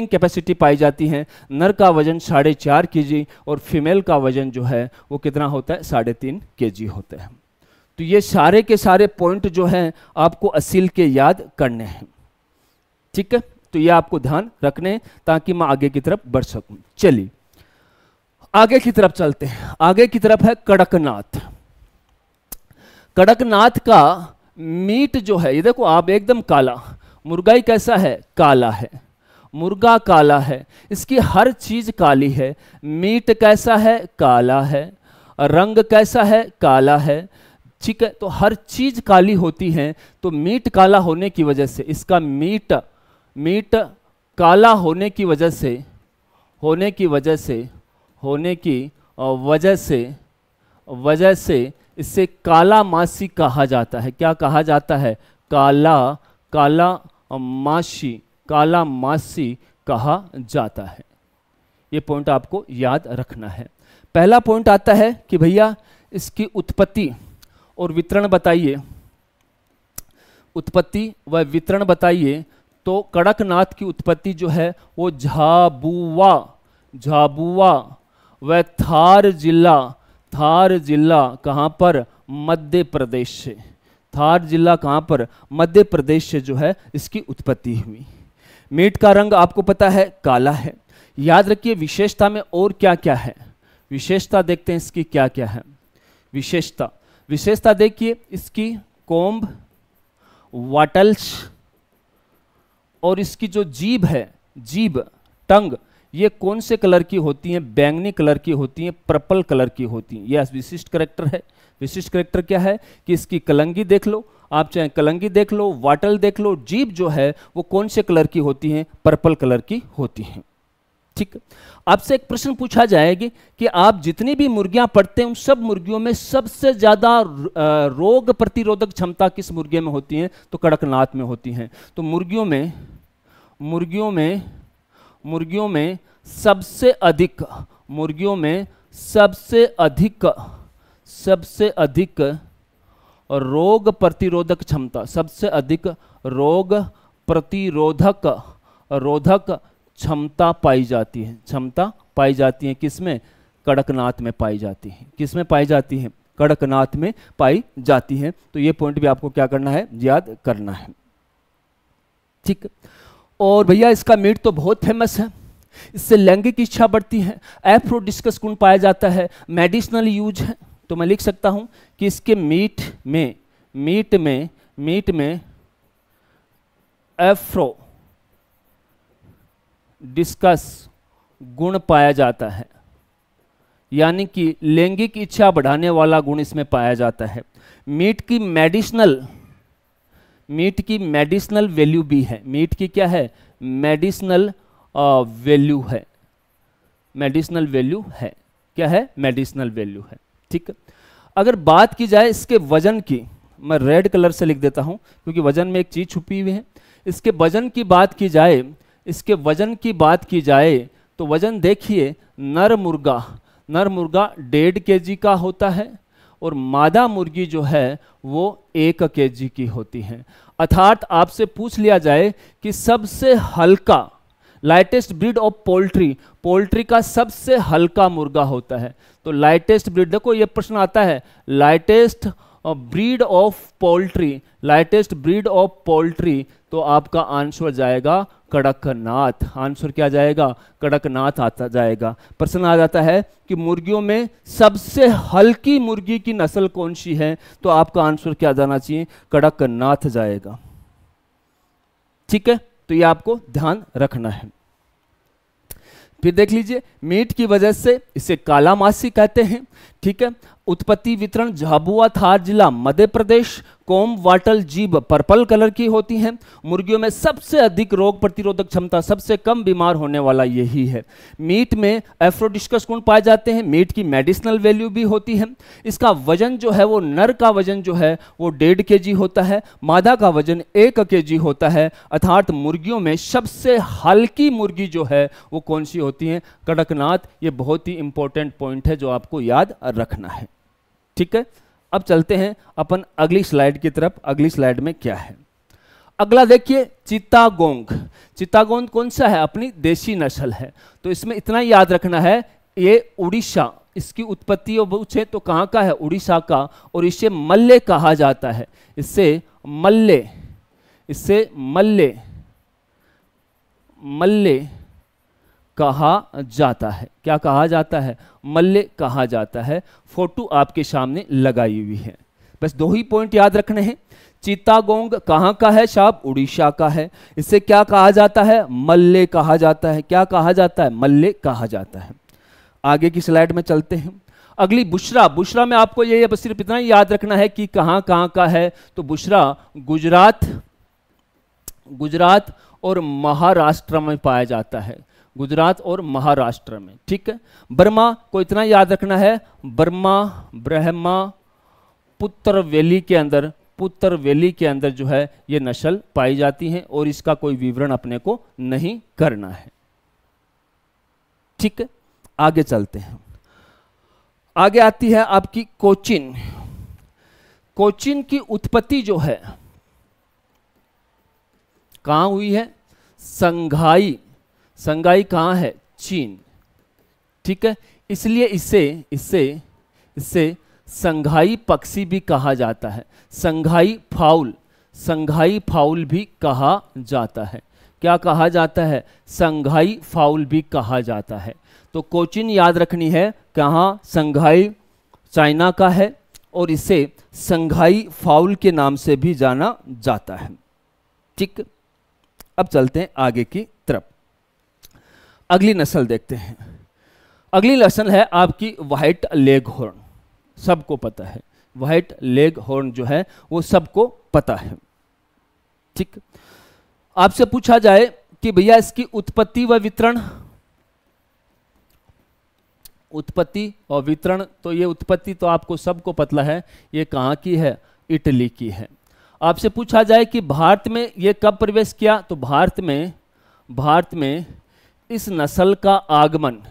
कैपेसिटी पाई जाती है। नर का वजन 4.5 kg और फीमेल का वजन जो है वो कितना होता है? 3.5 kg होता है। तो ये सारे के सारे पॉइंट जो हैं आपको असील के याद करने हैं। ठीक है। तो ये आपको ध्यान रखने ताकि मैं आगे की तरफ बढ़ सकूं। चलिए आगे की तरफ चलते हैं। आगे की तरफ है कड़कनाथ। कड़कनाथ का मीट जो है, ये देखो आप, एकदम काला। मुर्गा ही कैसा है? काला है। मुर्गा काला है, इसकी हर चीज काली है। मीट कैसा है? काला है। रंग कैसा है? काला है। ठीक है। तो हर चीज काली होती है, तो मीट काला होने की वजह से, इसका मीट काला होने की वजह से इसे काला मासी कहा जाता है। क्या कहा जाता है? काला मासी कहा जाता है। ये पॉइंट आपको याद रखना है। पहला पॉइंट आता है कि भैया इसकी उत्पत्ति और वितरण बताइए। उत्पत्ति व वितरण बताइए। तो कड़कनाथ की उत्पत्ति जो है वो झाबुआ व थार जिला कहाँ पर? मध्य प्रदेश से। थार जिला कहाँ पर, मध्य प्रदेश से जो है इसकी उत्पत्ति हुई। मीट का रंग आपको पता है काला है। याद रखिए विशेषता में और क्या क्या है, विशेषता देखते हैं इसकी क्या क्या है। विशेषता देखिए इसकी कोम्ब, वाटल्स, और इसकी जो जीभ है, जीभ टंग, ये कौन से कलर की होती हैं, बैंगनी कलर की होती हैं, पर्पल कलर की होती हैं। यह विशिष्ट करैक्टर है। विशिष्ट करैक्टर क्या है कि इसकी कलंगी देख लो, आप चाहे कलंगी देख लो, वाटल देख लो, जीभ जो है वो कौन से कलर की होती हैं, पर्पल कलर की होती हैं। ठीक, आपसे एक प्रश्न पूछा जाएगा कि आप जितनी भी मुर्गियां पढ़ते हैं उन सब मुर्गियों में सबसे ज्यादा रोग प्रतिरोधक क्षमता किस मुर्गे में होती है, तो कड़कनाथ में होती हैं। तो मुर्गियों में सबसे अधिक रोग प्रतिरोधक क्षमता, सबसे अधिक रोग प्रतिरोधक क्षमता पाई जाती है किसमें, कड़कनाथ में पाई जाती है। किसमें पाई जाती है, कड़कनाथ में पाई जाती है। तो ये पॉइंट भी आपको क्या करना है, याद करना है। ठीक, और भैया इसका मीट तो बहुत फेमस है, इससे लैंगिक इच्छा बढ़ती है, एफ्रोडिस्कस गुण पाया जाता है, मेडिसिनल यूज है। तो मैं लिख सकता हूं कि इसके मीट में एफ्रोडिस्कस गुण पाया जाता है, यानी कि लैंगिक इच्छा बढ़ाने वाला गुण इसमें पाया जाता है। मीट की मेडिसिनल वैल्यू भी है। मीट की क्या है, मेडिसिनल वैल्यू है। मेडिसिनल वैल्यू है, क्या है, मेडिसिनल वैल्यू है। ठीक, अगर बात की जाए इसके वजन की, मैं रेड कलर से लिख देता हूं क्योंकि वजन में एक चीज छुपी हुई है। इसके वजन की बात की जाए, तो वजन देखिए, नर मुर्गा 1.5 kg का होता है और मादा मुर्गी जो है वो 1 kg की होती है। अर्थात आपसे पूछ लिया जाए कि सबसे हल्का, लाइटेस्ट ब्रीड ऑफ पोल्ट्री का सबसे हल्का मुर्गा होता है, तो लाइटेस्ट ब्रीड, देखो ये प्रश्न आता है, लाइटेस्ट ब्रीड ऑफ पोल्ट्री, तो आपका आंसर जाएगा कड़कनाथ। आंसर क्या जाएगा, कड़कनाथ आता जाएगा। प्रश्न आ जाता है कि मुर्गियों में सबसे हल्की मुर्गी की नस्ल कौन सी है, तो आपका आंसर क्या जाना चाहिए, कड़कनाथ जाएगा। ठीक है, तो ये आपको ध्यान रखना है। फिर देख लीजिए, मीट की वजह से इसे काला मासी कहते हैं। ठीक है, उत्पत्ति वितरण झाबुआ थार जिला मध्य प्रदेश, कोम वाटल जीभ पर्पल कलर की होती हैं। मुर्गियों में सबसे अधिक रोग प्रतिरोधक क्षमता, सबसे कम बीमार होने वाला यही है। मीट में एफ्रोडिस्कस गुण पाए जाते हैं। मीट की मेडिसिनल वैल्यू भी होती है। इसका वजन जो है वो, नर का वजन जो है वो 1.5 kg होता है, मादा का वजन 1 kg होता है। अर्थात मुर्गियों में सबसे हल्की मुर्गी जो है वो कौन सी होती है, कड़कनाथ। ये बहुत ही इंपॉर्टेंट पॉइंट है जो आपको याद रखना है। ठीक है, अब चलते हैं अपन अगली स्लाइड की तरफ। अगली स्लाइड में क्या है, अगला देखिए, चित्तागोंग कौन सा है, अपनी देशी नस्ल है। तो इसमें इतना याद रखना है, ये उड़ीसा, इसकी उत्पत्ति पूछे तो कहाँ का है, उड़ीसा का, और इसे मल्ले कहा जाता है। इससे मल्ले कहा जाता है। क्या कहा जाता है, मल्ले कहा जाता है। फोटो आपके सामने लगाई हुई है। बस 2 ही पॉइंट याद रखने हैं। चित्तागोंग कहाँ का है साहब, उड़ीसा का है। इसे क्या कहा जाता है, मल्ले कहा जाता है। क्या कहा जाता है, मल्ले कहा जाता है। आगे की स्लाइड में चलते हैं। अगली बुशरा में आपको ये बस सिर्फ इतना ही याद रखना है कि कहाँ कहाँ का है। तो बुशरा गुजरात और महाराष्ट्र में पाया जाता है, गुजरात और महाराष्ट्र में। ठीक है, बर्मा को इतना याद रखना है, ब्रह्मपुत्र वैली के अंदर जो है ये नस्ल पाई जाती है और इसका कोई विवरण अपने को नहीं करना है। ठीक है, आगे चलते हैं। आगे आती है आपकी कोचिन की उत्पत्ति जो है कहां हुई है, संघाई कहाँ है, चीन। ठीक है, इसलिए इसे संघाई पक्षी भी कहा जाता है, संघाई फाउल भी कहा जाता है। क्या कहा जाता है? संघाई फाउल भी कहा जाता है। तो कोचिन याद रखनी है, कहाँ? संघाई चाइना का है और इसे संघाई फाउल के नाम से भी जाना जाता है। ठीक, अब चलते हैं आगे की तरफ। अगली नस्ल देखते हैं। अगली नस्ल है आपकी व्हाइट लेग हॉर्न। सबको पता है व्हाइट लेग हॉर्न जो है वो सबको पता है। ठीक, आपसे पूछा जाए कि भैया इसकी उत्पत्ति व वितरण, उत्पत्ति और वितरण, तो ये उत्पत्ति तो आपको सबको पता है, ये कहाँ की है? इटली की है। आपसे पूछा जाए कि भारत में ये कब प्रवेश किया, तो भारत में इस नस्ल का आगमन,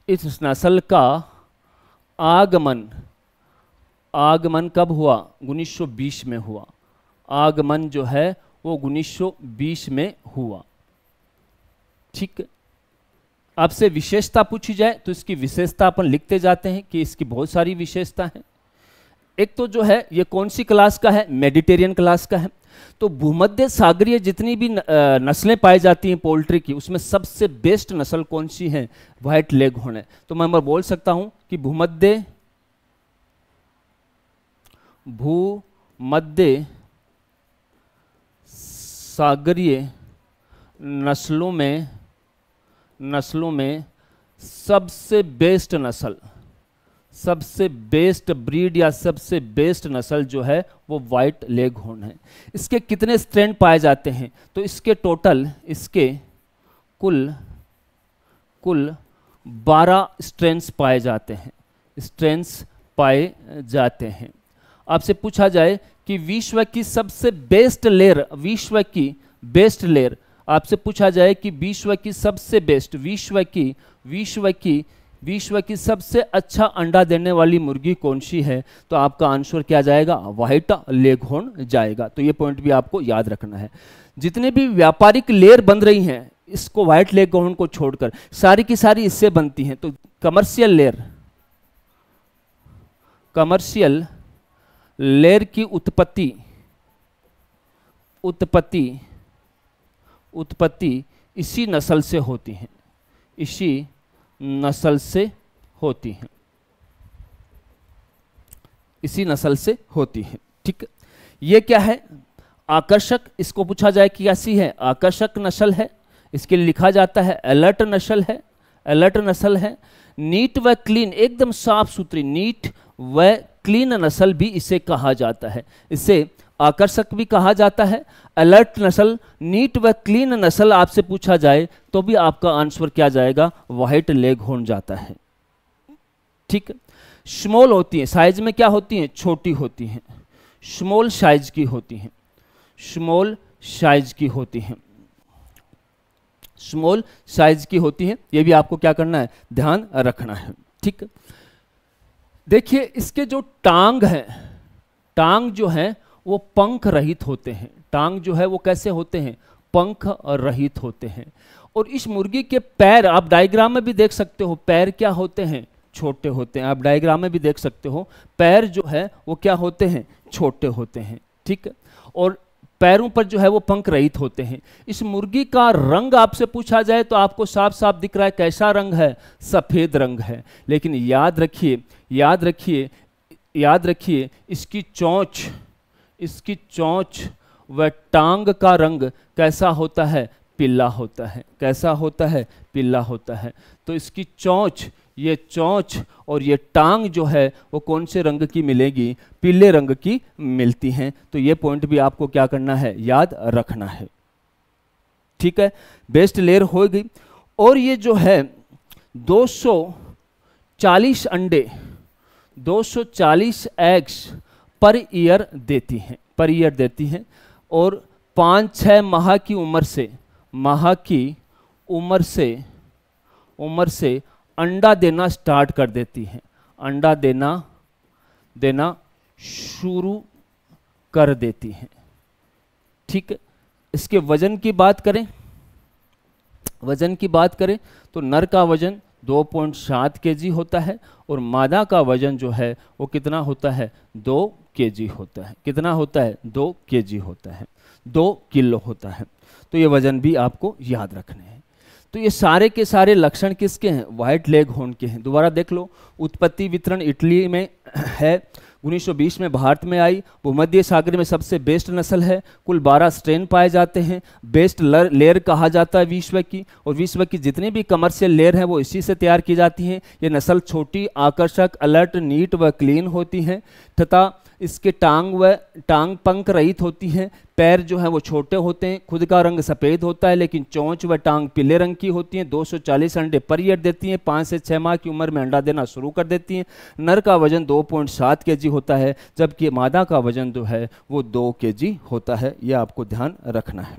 इस नस्ल का आगमन कब हुआ? 1920 में हुआ। आगमन जो है वो 1920 में हुआ। ठीक, आपसे विशेषता पूछी जाए तो इसकी विशेषता अपन लिखते जाते हैं कि इसकी बहुत सारी विशेषता है। एक तो जो है ये कौन सी क्लास का है? मेडिटेरियन क्लास का है। तो भूमध्य सागरीय जितनी भी नस्लें पाई जाती हैं पोल्ट्री की, उसमें सबसे बेस्ट नस्ल कौन सी है? व्हाइट लेग हॉर्न है। तो मैं बोल सकता हूं कि भूमध्य सागरीय नस्लों में सबसे बेस्ट नस्ल, सबसे बेस्ट ब्रीड या सबसे बेस्ट नस्ल जो है वो व्हाइट लेग हॉर्न है। इसके कितने स्ट्रेंथ पाए जाते हैं? तो इसके टोटल, इसके कुल 12 स्ट्रेंथ्स पाए जाते हैं, स्ट्रेंथ्स पाए जाते हैं। आपसे पूछा जाए कि विश्व की सबसे बेस्ट लेयर, आपसे पूछा जाए कि विश्व की सबसे बेस्ट, विश्व की सबसे अच्छा अंडा देने वाली मुर्गी कौन सी है? तो आपका आंसर क्या जाएगा? व्हाइट लेग हॉर्न जाएगा। तो ये पॉइंट भी आपको याद रखना है। जितने भी व्यापारिक लेयर बन रही हैं इसको व्हाइट लेग हॉर्न को छोड़कर, सारी की सारी इससे बनती हैं। तो कमर्शियल लेयर की उत्पत्ति इसी नस्ल से होती है, इसी नस्ल से होती है, इसी नस्ल से होती है। ठीक, ये क्या है? आकर्षक, इसको पूछा जाए कि कैसी है? आकर्षक नस्ल है। इसके लिए लिखा जाता है अलर्ट नस्ल है। नीट व क्लीन, एकदम साफ सुथरी, नीट व क्लीन नस्ल भी इसे कहा जाता है। इसे आकर्षक भी कहा जाता है, अलर्ट नस्ल, नीट व क्लीन नस्ल आपसे पूछा जाए तो भी आपका आंसर क्या जाएगा? व्हाइट लेग हॉर्न जाता है। ठीक, स्मॉल होती है, साइज में क्या होती हैं? छोटी होती हैं, स्मॉल साइज की होती हैं, स्मॉल साइज की होती हैं, स्मॉल साइज की होती हैं। ये भी आपको क्या करना है? ध्यान रखना है। ठीक, देखिए इसके जो टांग है, टांग जो है वो पंख रहित होते हैं। टांग जो है वो कैसे होते हैं? पंख रहित होते हैं। और इस मुर्गी के पैर आप डायग्राम में भी देख सकते हो, पैर क्या होते हैं? छोटे होते हैं। आप डायग्राम में भी देख सकते हो पैर जो है वो क्या होते हैं? छोटे होते हैं। ठीक, और पैरों पर जो है वो पंख रहित होते हैं। इस मुर्गी का रंग आपसे पूछा जाए तो आपको साफ साफ दिख रहा है, कैसा रंग है? सफेद रंग है। लेकिन याद रखिए इसकी चोंच व टांग का रंग कैसा होता है? पीला होता है। कैसा होता है? पीला होता है। तो इसकी चोंच, ये चोंच और ये टांग जो है वो कौन से रंग की मिलेगी? पीले रंग की मिलती हैं। तो ये पॉइंट भी आपको क्या करना है? याद रखना है। ठीक है, बेस्ट लेयर हो गई। और ये जो है 240 अंडे, 240 एग्स पर ईयर देती हैं, और 5-6 माह की उम्र से अंडा देना स्टार्ट कर देती हैं, अंडा देना शुरू कर देती हैं। ठीक, इसके वजन की बात करें तो नर का वजन 2.7 kg होता है, और मादा का वजन जो है वो कितना होता है, 2 kg होता है। कितना होता है, 2 kg होता है, 2 किलो होता है। तो ये वजन भी आपको याद रखने हैं। तो ये सारे के सारे लक्षण किसके हैं, व्हाइट लेग हॉर्न के हैं। दोबारा देख लो, उत्पत्ति वितरण इटली में है, 1920 में भारत में आई, भूमध्य सागर में सबसे बेस्ट नस्ल है, कुल 12 स्ट्रेन पाए जाते हैं, बेस्ट लेयर कहा जाता है विश्व की, और विश्व की जितनी भी कमर्शियल लेयर हैं वो इसी से तैयार की जाती हैं। ये नस्ल छोटी, आकर्षक, अलर्ट, नीट व क्लीन होती हैं, तथा इसके टांग पंख रहित होती हैं। पैर जो है वो छोटे होते हैं, खुद का रंग सफ़ेद होता है, लेकिन चोंच व टांग पीले रंग की होती हैं। 240 अंडे पर ईयर देती हैं, 5 से 6 माह की उम्र में अंडा देना शुरू कर देती हैं। नर का वजन 2.7 kg होता है, जबकि मादा का वजन जो है वो 2 kg होता है। यह आपको ध्यान रखना है।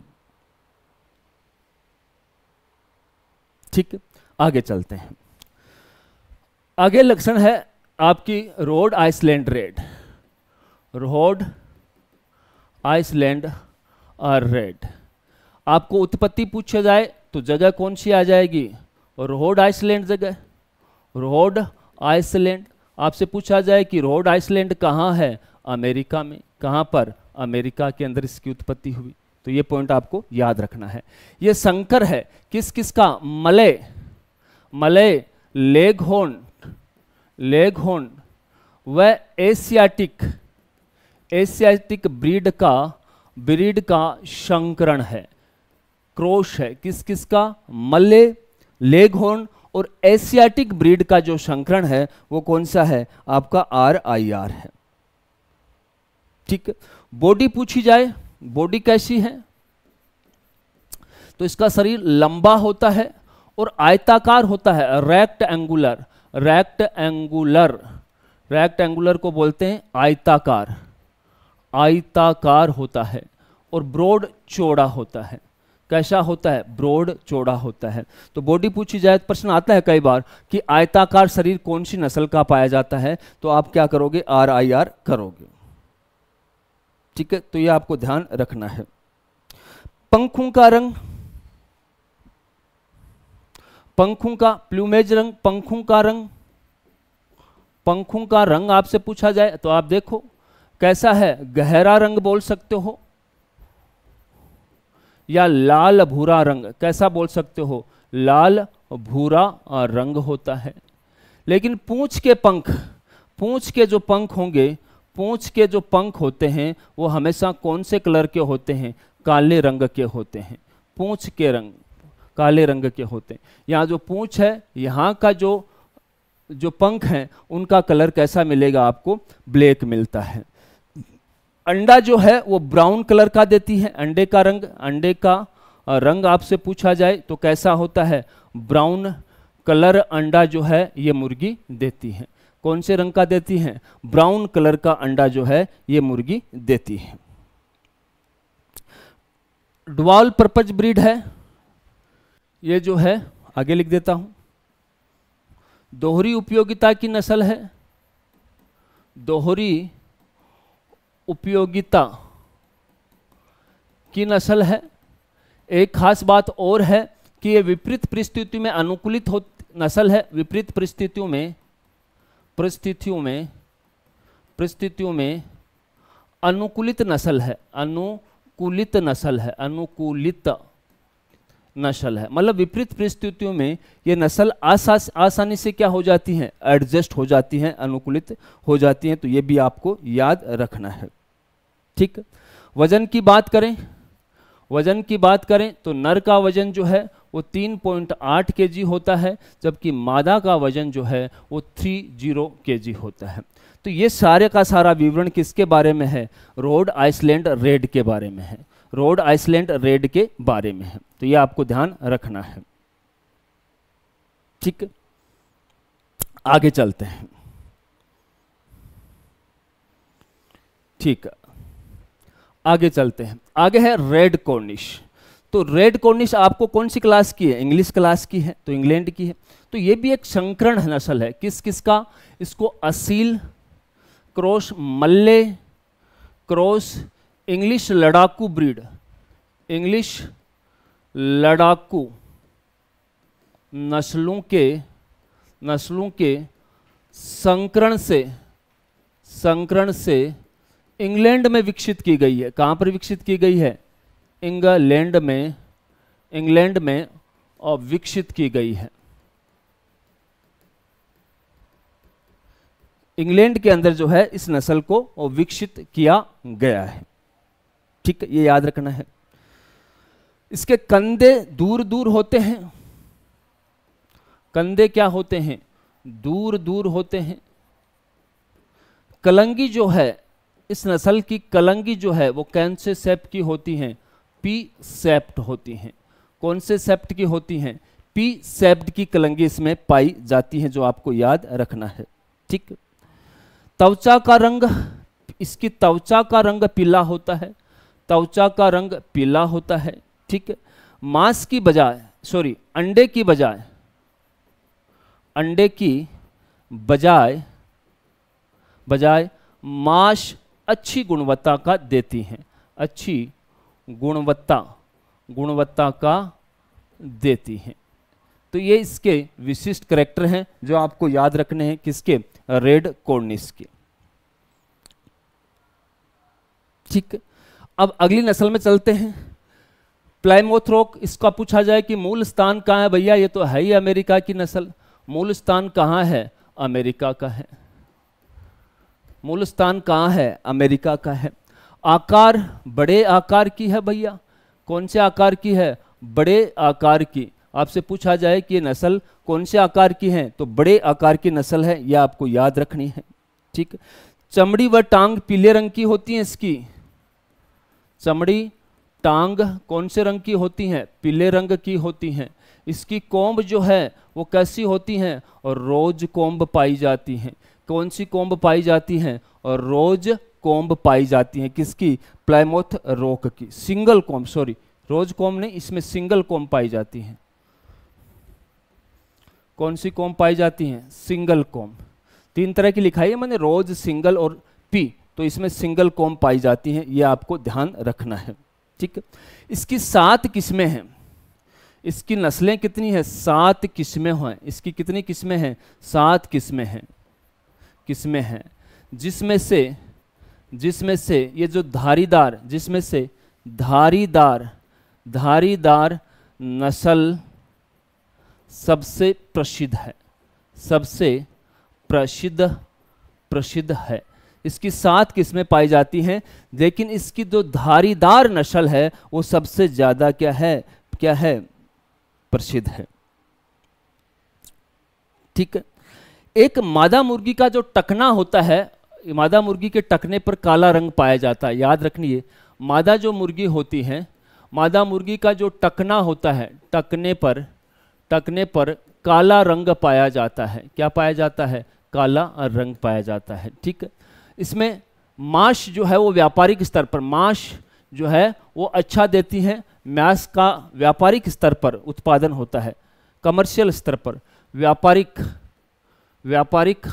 ठीक, आगे चलते हैं। आगे लक्षण है आपकी Rhode Island Red. Rhode Island Red, आपको उत्पत्ति पूछा जाए तो जगह कौन सी आ जाएगी, रोड आइसलैंड जगह। रोड आइसलैंड, आपसे पूछा जाए कि रोड आइसलैंड कहाँ है, अमेरिका में। कहाँ पर, अमेरिका के अंदर इसकी उत्पत्ति हुई। तो ये पॉइंट आपको याद रखना है। ये संकर है किस किस का, मलय, मलय, लेगहॉर्न व एशियाटिक ब्रीड का संकरण है, क्रॉस है। किस किस का, मलय, लेगहॉर्न और एशियाटिक ब्रीड का जो संकरण है वो कौन सा है, आपका RIR है। ठीक, बॉडी पूछी जाए, बॉडी कैसी है, तो इसका शरीर लंबा होता है और आयताकार होता है, रेक्टेंगुलर को बोलते हैं आयताकार होता है, और ब्रॉड चौड़ा होता है। कैसा होता है, ब्रॉड चौड़ा होता है। तो बॉडी पूछी जाए तो प्रश्न आता है कई बार कि आयताकार शरीर कौन सी नस्ल का पाया जाता है, तो आप क्या करोगे, RIR करोगे। ठीक है, तो ये आपको ध्यान रखना है। पंखों का रंग, पंखों का प्लूमेज रंग, पंखों का रंग आपसे पूछा जाए तो आप देखो कैसा है, गहरा रंग बोल सकते हो या लाल भूरा रंग। कैसा बोल सकते हो, लाल भूरा रंग होता है। लेकिन पूंछ के जो पंख होते हैं वो हमेशा कौन से कलर के होते हैं, काले रंग के होते हैं। पूंछ के रंग काले रंग के होते हैं। यहाँ जो पूंछ है, यहाँ का जो पंख हैं उनका कलर कैसा मिलेगा आपको, ब्लैक मिलता है। अंडा जो है वो ब्राउन कलर का देती है। अंडे का रंग आपसे पूछा जाए तो कैसा होता है, ब्राउन कलर अंडा जो है ये मुर्गी देती है। कौन से रंग का देती है, ब्राउन कलर का अंडा जो है ये मुर्गी देती है। डुअल पर्पज ब्रीड है, ये जो है आगे लिख देता हूं, दोहरी उपयोगिता की नस्ल है। दोहरी उपयोगिता की नस्ल है। एक खास बात और है कि ये विपरीत परिस्थितियों में अनुकूलित नस्ल है। विपरीत परिस्थितियों में अनुकूलित नस्ल है। अनुकूलित नस्ल है, मतलब विपरीत परिस्थितियों में ये नस्ल आसानी से क्या हो जाती हैं, एडजस्ट हो जाती हैं, अनुकूलित हो जाती हैं। तो ये भी आपको याद रखना है। ठीक, वजन की बात करें तो नर का वजन जो है वो 3.8 kg होता है, जबकि मादा का वजन जो है वो 30 kg होता है। तो ये सारे का सारा विवरण किसके बारे में है, रोड आइसलैंड रेड के बारे में है। रोड आइसलैंड रेड के बारे में है। तो ये आपको ध्यान रखना है। ठीक, आगे चलते हैं। ठीक, आगे चलते हैं। आगे है रेड कॉर्निश। तो रेड कॉर्निश आपको कौन सी क्लास की है, इंग्लिश क्लास की है, तो इंग्लैंड की है। तो ये भी एक संकरण नस्ल है। किस का, इसको असील क्रॉस मल्ले क्रॉस इंग्लिश लड़ाकू ब्रीड, इंग्लिश लड़ाकू नस्लों के नस्लों के संकरण से इंग्लैंड में विकसित की गई है। कहाँ पर विकसित की गई है? इंग्लैंड में और विकसित की गई है। इंग्लैंड के अंदर जो है इस नस्ल को विकसित किया गया है। ठीक है, ये याद रखना है। इसके कंधे दूर दूर होते हैं। कंधे क्या होते हैं? दूर दूर होते हैं। कलंगी जो है, इस नस्ल की कलंगी जो है वो कौन से सेप्ट की होती हैं? पी सेप्ट होती हैं। कौन से सेप्ट की होती हैं? पी सेप्ट की कलंगी इसमें पाई जाती है, जो आपको याद रखना है। ठीक। त्वचा का रंग, इसकी त्वचा का रंग पीला होता है। त्वचा का रंग पीला होता है। ठीक है। मांस की बजाय, सॉरी, अंडे की बजाय मांस अच्छी गुणवत्ता का देती हैं। अच्छी गुणवत्ता का देती हैं। तो ये इसके विशिष्ट कैरेक्टर हैं जो आपको याद रखने हैं। किसके? रेड कॉर्निश के। ठीक। अब अगली नस्ल में चलते हैं। प्लायमाउथ रॉक, इसका पूछा जाए कि मूल स्थान कहाँ है? भैया ये तो है ही अमेरिका की नस्ल। मूल स्थान कहाँ है? अमेरिका का है। मूल स्थान कहाँ है? अमेरिका का है। आकार बड़े आकार की है भैया। कौन से आकार की है? बड़े आकार की। आपसे पूछा जाए कि ये नस्ल कौन से आकार की है, तो बड़े आकार की नस्ल है, यह आपको याद रखनी है। ठीक। चमड़ी व टांग पीले रंग की होती हैं इसकी। चमड़ी टांग कौन से रंग की होती हैं? पीले रंग की होती हैं। इसकी कोम्ब जो है वो कैसी होती हैं? और रोज कोम्ब पाई जाती हैं। कौन सी कोम्ब पाई जाती हैं? और रोज कोम्ब पाई जाती हैं। किसकी? प्लायमाउथ रॉक की। सिंगल कोम्ब, सॉरी, रोज कोम्ब नहीं, इसमें सिंगल कोम्ब पाई जाती हैं। कौन सी कोम्ब पाई जाती हैं? Single comb. तीन तरह की लिखाई है मैंने, रोज, सिंगल और पी, तो इसमें सिंगल कोम्ब पाई जाती हैं। ये आपको ध्यान रखना है। ठीक। इसकी 7 किस्में हैं। इसकी नस्लें कितनी हैं? 7 किस्में हैं। इसकी कितनी किस्में हैं? 7 किस्में हैं। जिसमें से ये जो धारीदार, जिसमें से धारीदार नस्ल सबसे प्रसिद्ध है। सबसे प्रसिद्ध है। इसकी 7 किस्में पाई जाती हैं, लेकिन इसकी जो धारीदार नस्ल है वो सबसे ज्यादा क्या है? प्रसिद्ध है। ठीक है। एक मादा मुर्गी का जो टकना होता है, मादा मुर्गी के टकने पर काला रंग पाया जाता है। याद रखिए, मादा जो मुर्गी होती है, मादा मुर्गी का जो टकना होता है, टकने पर काला रंग पाया जाता है। क्या पाया जाता है? काला रंग पाया जाता है। ठीक है। इसमें मांस जो है वो व्यापारिक स्तर पर, मांस जो है वो अच्छा देती है। मांस का व्यापारिक स्तर पर उत्पादन होता है। कमर्शियल स्तर पर, व्यापारिक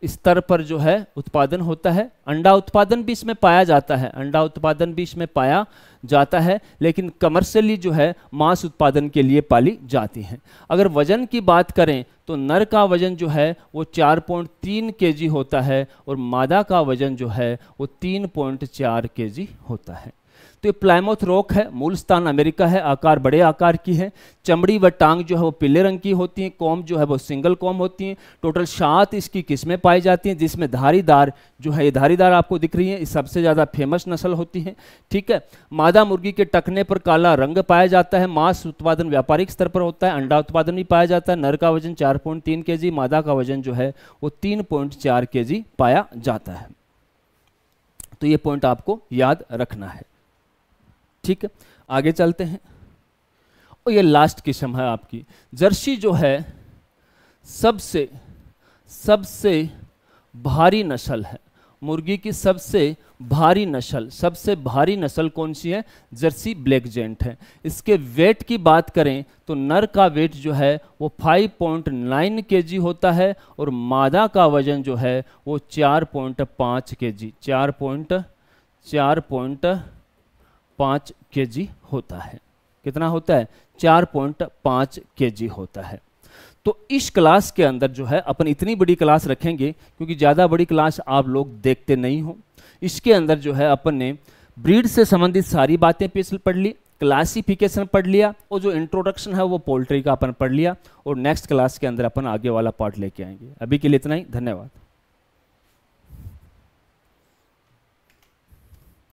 स्तर पर जो है उत्पादन होता है। अंडा उत्पादन भी इसमें पाया जाता है, लेकिन कमर्शियली जो है मांस उत्पादन के लिए पाली जाती हैं। अगर वजन की बात करें तो नर का वजन जो है वो 4.3 kg होता है और मादा का वजन जो है वो 3.4 kg होता है। तो ये प्लायमाउथ रॉक है। मूल स्थान अमेरिका है। आकार बड़े आकार की है। चमड़ी व टांग जो है वो पीले रंग की होती हैं। कॉम्ब जो है वो सिंगल कॉम्ब होती हैं। टोटल 7 इसकी किस्में पाई जाती हैं, जिसमें धारीदार जो है, ये धारीदार आपको दिख रही है, ये सबसे ज़्यादा फेमस नस्ल होती है। ठीक है। मादा मुर्गी के टखने पर काला रंग पाया जाता है। मांस उत्पादन व्यापारिक स्तर पर होता है। अंडा उत्पादन भी पाया जाता है। नर का वजन 4.3 kg, मादा का वजन जो है वो 3.4 kg पाया जाता है। तो ये पॉइंट आपको याद रखना है। ठीक है। आगे चलते हैं। और ये लास्ट किस्म है आपकी जर्सी, जो है सबसे भारी नस्ल है। मुर्गी की सबसे भारी नस्ल कौन सी है? जर्सी ब्लैक जेंट है। इसके वेट की बात करें तो नर का वेट जो है वो 5.9 kg होता है और मादा का वजन जो है वो 4.5 kg 4.5 kg होता है। कितना होता है? 4.5 kg होता है। तो इस क्लास के अंदर जो है अपन इतनी बड़ी क्लास रखेंगे क्योंकि ज़्यादा बड़ी क्लास आप लोग देखते नहीं हो। इसके अंदर जो है अपन ने ब्रीड से संबंधित सारी बातें पढ़ ली, क्लासिफिकेशन पढ़ लिया, और जो इंट्रोडक्शन है वो पोल्ट्री का अपन पढ़ लिया, और नेक्स्ट क्लास के अंदर अपन आगे वाला पार्ट लेके आएंगे। अभी के लिए इतना ही, धन्यवाद।